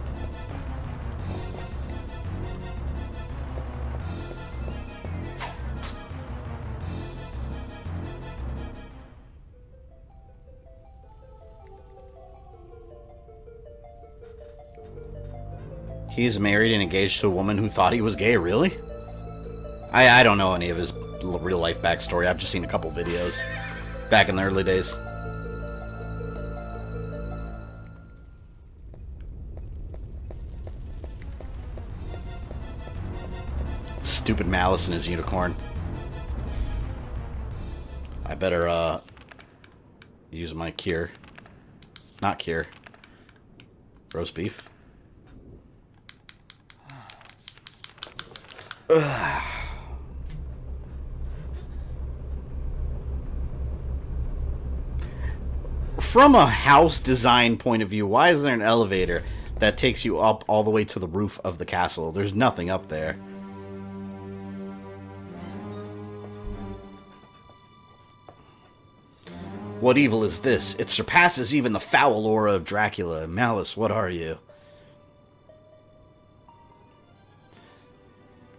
He's married and engaged to a woman who thought he was gay, really? I don't know any of his real life backstory. I've just seen a couple videos back in the early days. Stupid Malice and his unicorn. I better use my cure. Not cure. Roast beef. Ugh. From a house design point of view, why is there an elevator that takes you up all the way to the roof of the castle? There's nothing up there. What evil is this? It surpasses even the foul aura of Dracula. Malice, what are you?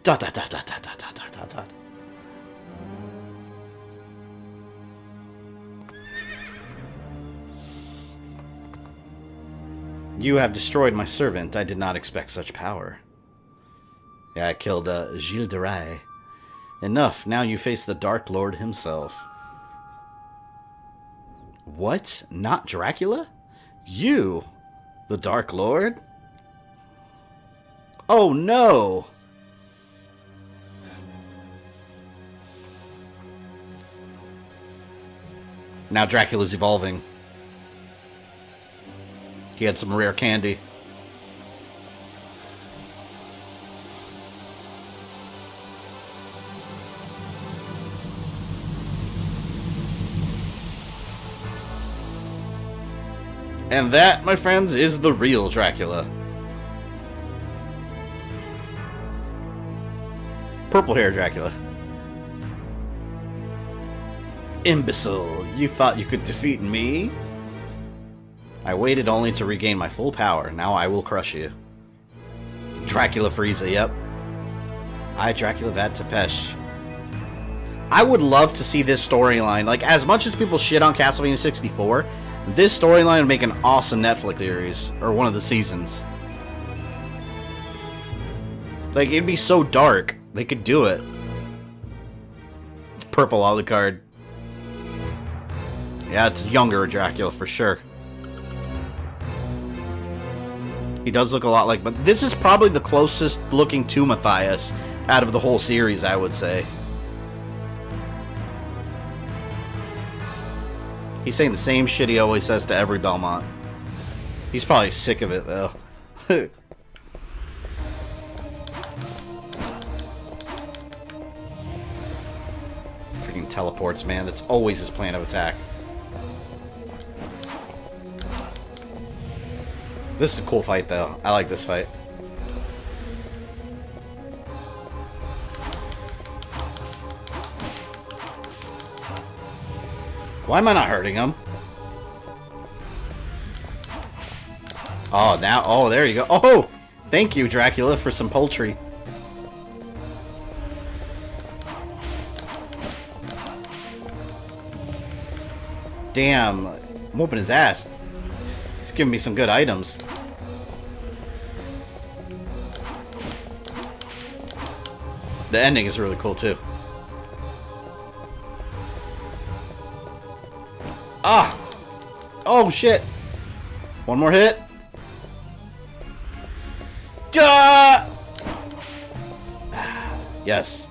Dot, dot, dot, dot, dot, dot, dot, dot, dot, dot. You have destroyed my servant. I did not expect such power. Yeah, I killed Gilles de Rais. Enough. Now you face the Dark Lord himself. What? Not Dracula? You? The Dark Lord? Oh no! Now Dracula's evolving. He had some rare candy. And that, my friends, is the real Dracula. Purple hair Dracula. Imbecile, you thought you could defeat me? I waited only to regain my full power. Now I will crush you. Dracula Frieza, yep. I, Dracula Vat Tepesh. I would love to see this storyline. Like, as much as people shit on Castlevania 64, this storyline would make an awesome Netflix series. Or one of the seasons. Like, it'd be so dark. They could do it. Purple Alucard. Yeah, it's younger Dracula for sure. He does look a lot like... But this is probably the closest looking to Matthias out of the whole series, I would say. He's saying the same shit he always says to every Belmont. He's probably sick of it, though. Freaking teleports, man. That's always his plan of attack. This is a cool fight, though. I like this fight. Why am I not hurting him? Oh, now... Oh, there you go. Oh! Thank you, Dracula, for some poultry. Damn. I'm whooping his ass. He's giving me some good items. The ending is really cool, too. Ah! Oh, shit! One more hit. Duh! Yes.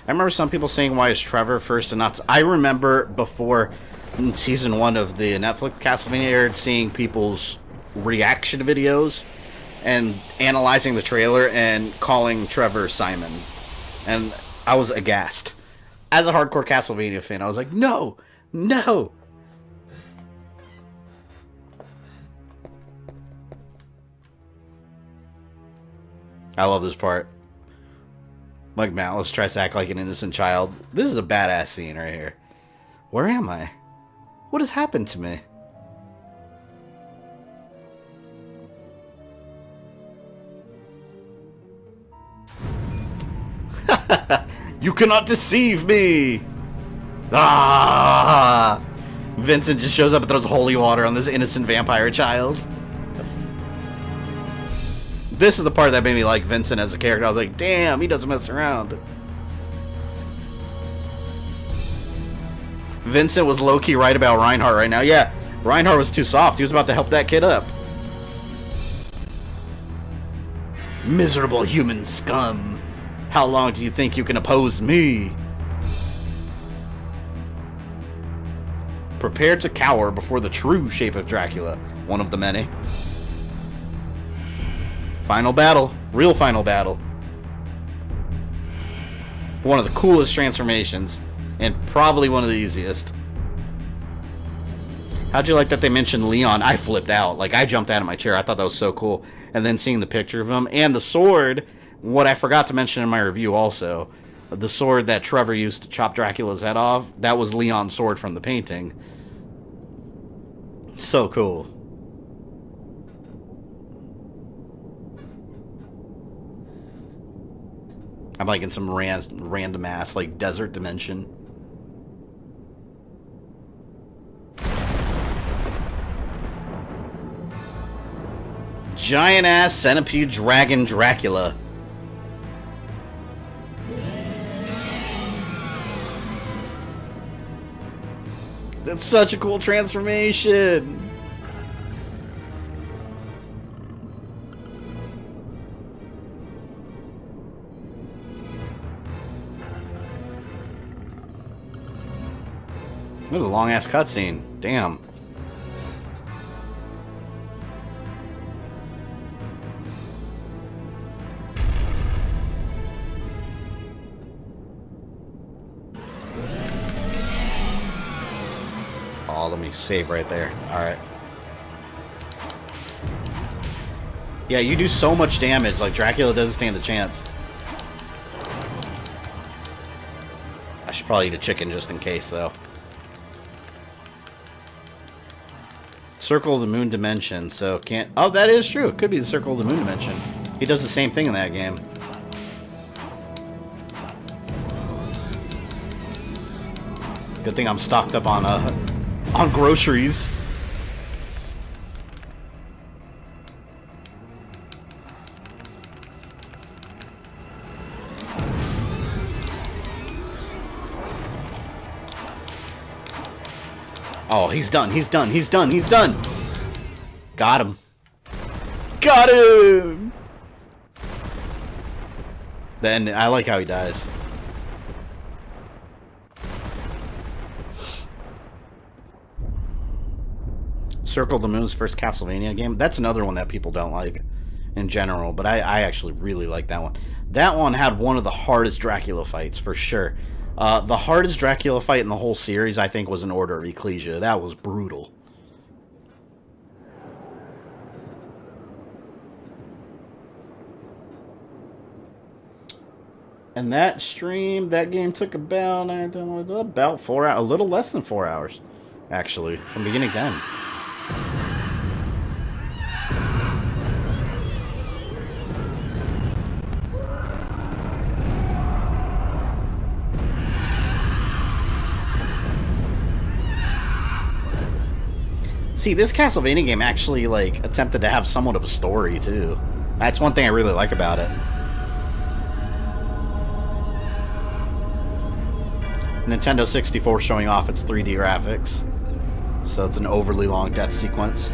I remember some people saying, why is Trevor first and not... I remember before Season 1 of the Netflix Castlevania aired, seeing people's reaction videos and analyzing the trailer and calling Trevor Simon. And I was aghast. As a hardcore Castlevania fan, I was like, no! No! I love this part. Mike Malice tries to act like an innocent child. This is a badass scene right here. Where am I? What has happened to me? You cannot deceive me! Ah! Vincent just shows up and throws holy water on this innocent vampire child. This is the part that made me like Vincent as a character. I was like, damn, he doesn't mess around. Vincent was low-key right about Reindhart right now. Yeah, Reindhart was too soft. He was about to help that kid up. Miserable human scum. How long do you think you can oppose me? Prepare to cower before the true shape of Dracula. One of the many. Final battle. Real final battle. One of the coolest transformations. And probably one of the easiest. How'd you like that they mentioned Leon? I flipped out. Like, I jumped out of my chair. I thought that was so cool. And then seeing the picture of him. And the sword. What I forgot to mention in my review also. The sword that Trevor used to chop Dracula's head off. That was Leon's sword from the painting. So cool. I'm like in some random ass like desert dimension. Giant ass centipede dragon Dracula. That's such a cool transformation. That was a long ass cutscene. Damn. Oh, let me save right there. Alright. Yeah, you do so much damage, like Dracula doesn't stand a chance. I should probably eat a chicken just in case, though. Circle of the Moon Dimension, so can't... Oh, that is true. It could be the Circle of the Moon Dimension. He does the same thing in that game. Good thing I'm stocked up on groceries. Oh, he's done. He's done. He's done. He's done. Got him. Got him. Then I like how he dies. Circle of the Moon's first Castlevania game. That's another one that people don't like in general, but I actually really like that one. That one had one of the hardest Dracula fights, for sure. The hardest Dracula fight in the whole series, I think, was in Order of Ecclesia. That was brutal. And that stream, that game took about 4 hours, a little less than 4 hours, actually, from beginning to end. See, this Castlevania game actually, like, attempted to have somewhat of a story, too. That's one thing I really like about it. Nintendo 64 showing off its 3D graphics. So it's an overly long death sequence.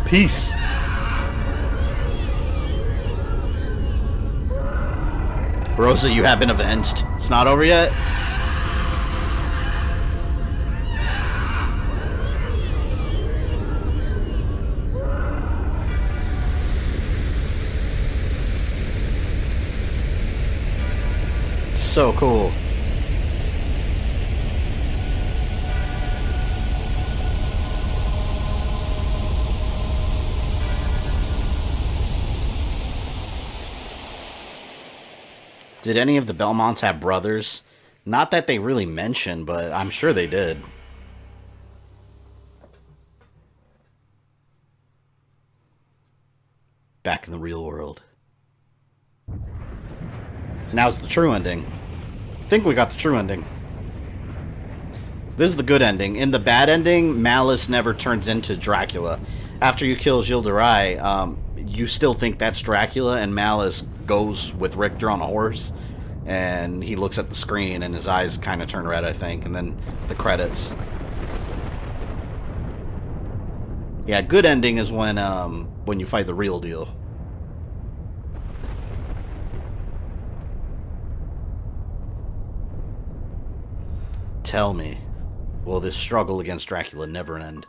Peace. Rosa, you have been avenged. It's not over yet. So cool. Did any of the Belmonts have brothers? Not that they really mentioned, but I'm sure they did. Back in the real world. Now's the true ending. I think we got the true ending. This is the good ending. In the bad ending, Malice never turns into Dracula. After you kill Choudhury, you still think that's Dracula, and Malice goes with Richter on a horse, and he looks at the screen, and his eyes kind of turn red, I think, and then the credits. Yeah, good ending is when you fight the real deal. Tell me, will this struggle against Dracula never end?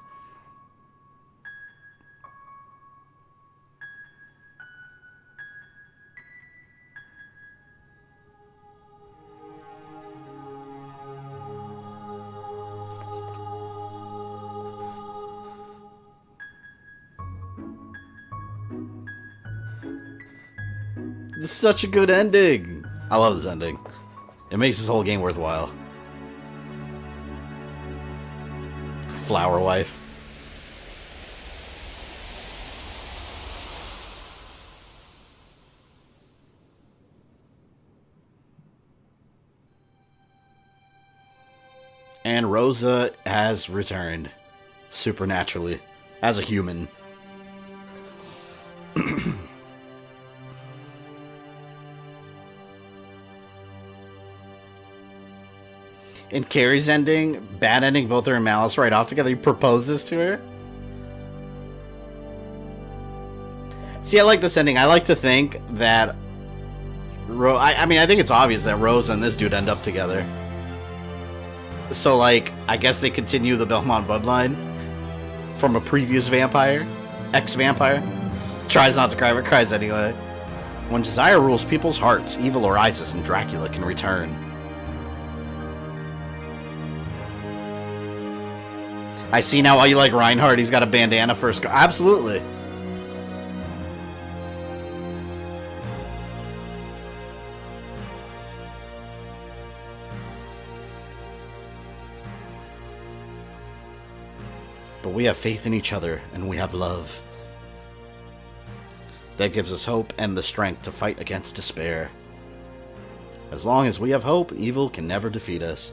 This is such a good ending. I love this ending. It makes this whole game worthwhile. Flower wife. And Rosa has returned supernaturally as a human. In Carrie's ending, bad ending, both her and Malice right off together. He proposes to her. See, I like this ending. I like to think that I mean, I think it's obvious that Rosa and this dude end up together. So, like, I guess they continue the Belmont bloodline from a previous vampire, ex-vampire. Tries not to cry, but cries anyway. When desire rules people's hearts, evil arises and Dracula can return. I see now why you like Reindhart. He's got a bandana for his scar. Absolutely. But we have faith in each other, and we have love. That gives us hope and the strength to fight against despair. As long as we have hope, evil can never defeat us.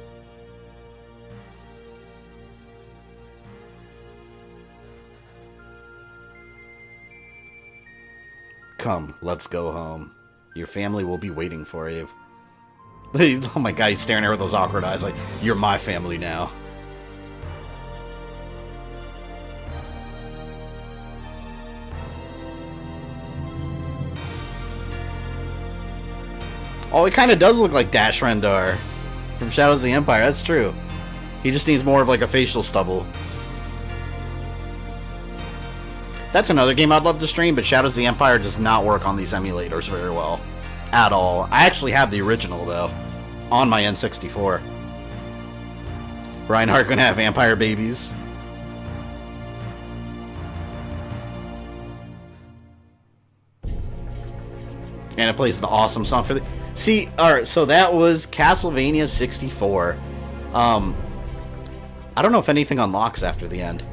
Come, let's go home. Your family will be waiting for you. Oh my god, he's staring at her with those awkward eyes like, you're my family now. Oh, he kind of does look like Dash Rendar from Shadows of the Empire, that's true. He just needs more of like a facial stubble. That's another game I'd love to stream, but Shadows of the Empire does not work on these emulators very well. At all. I actually have the original, though, on my N64. Reindhart gonna have vampire babies. And it plays the awesome song for the... See, alright, so that was Castlevania 64. I don't know if anything unlocks after the end.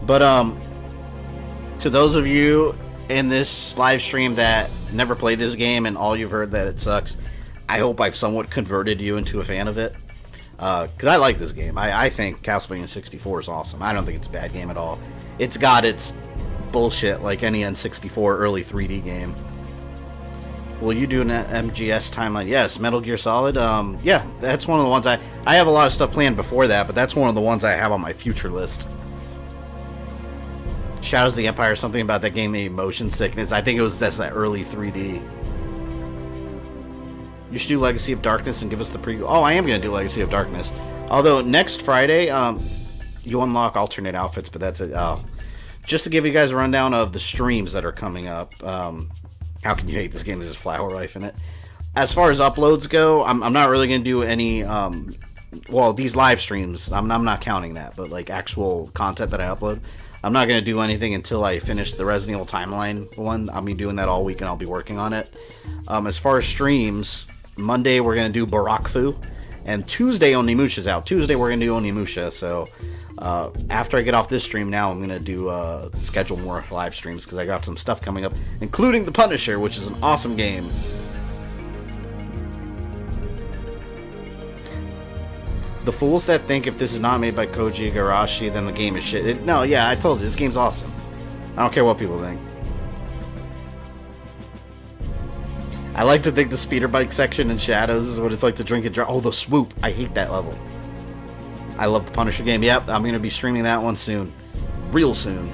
But, to those of you in this live stream that never played this game and all you've heard that it sucks, I hope I've somewhat converted you into a fan of it. Because I like this game. I think Castlevania 64 is awesome. I don't think it's a bad game at all. It's got its bullshit like any N64 early 3D game. Will you do an MGS timeline? Yes, Metal Gear Solid. Yeah, that's one of the ones I have a lot of stuff planned before that, but that's one of the ones I have on my future list. Shadows of the Empire, something about that game, the motion sickness. I think that's that early 3D. You should do Legacy of Darkness and give us the preview. Oh, I am going to do Legacy of Darkness. Although, next Friday, you unlock alternate outfits, but that's it. Oh. Just to give you guys a rundown of the streams that are coming up. How can you hate this game? There's a flower life in it. As far as uploads go, I'm not really going to do any... well, these live streams, I'm not counting that, but like actual content that I upload. I'm not going to do anything until I finish the Resident Evil Timeline one. I'll be doing that all week and I'll be working on it. As far as streams, Monday we're going to do Barakfu. And Tuesday Onimusha's out. Tuesday we're going to do Onimusha. So after I get off this stream now, I'm going to do schedule more live streams because I got some stuff coming up, including The Punisher, which is an awesome game. The fools that think if this is not made by Koji Igarashi, then the game is shit. No, yeah, I told you, this game's awesome. I don't care what people think. I like to think the speeder bike section in Shadows is what it's like to drink and drive. Oh, the swoop. I hate that level. I love the Punisher game. Yep, I'm going to be streaming that one soon. Real soon.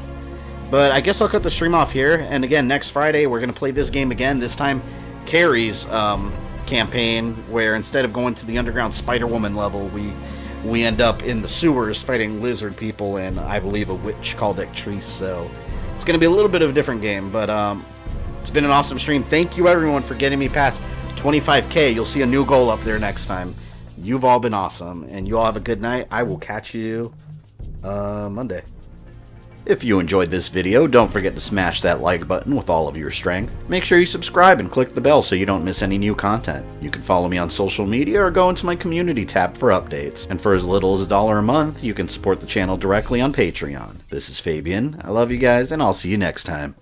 But I guess I'll cut the stream off here. And again, next Friday, we're going to play this game again. This time, Carrie's campaign, where instead of going to the underground Spider-Woman level, we end up in the sewers fighting lizard people and I believe a witch called Ectrice. So it's going to be a little bit of a different game, but it's been an awesome stream. Thank you everyone for getting me past 25K. You'll see a new goal up there next time. You've all been awesome, and you all have a good night. I will catch you Monday. If you enjoyed this video, don't forget to smash that like button with all of your strength. Make sure you subscribe and click the bell so you don't miss any new content. You can follow me on social media or go into my community tab for updates. And for as little as $1 a month, you can support the channel directly on Patreon. This is Fabian, I love you guys, and I'll see you next time.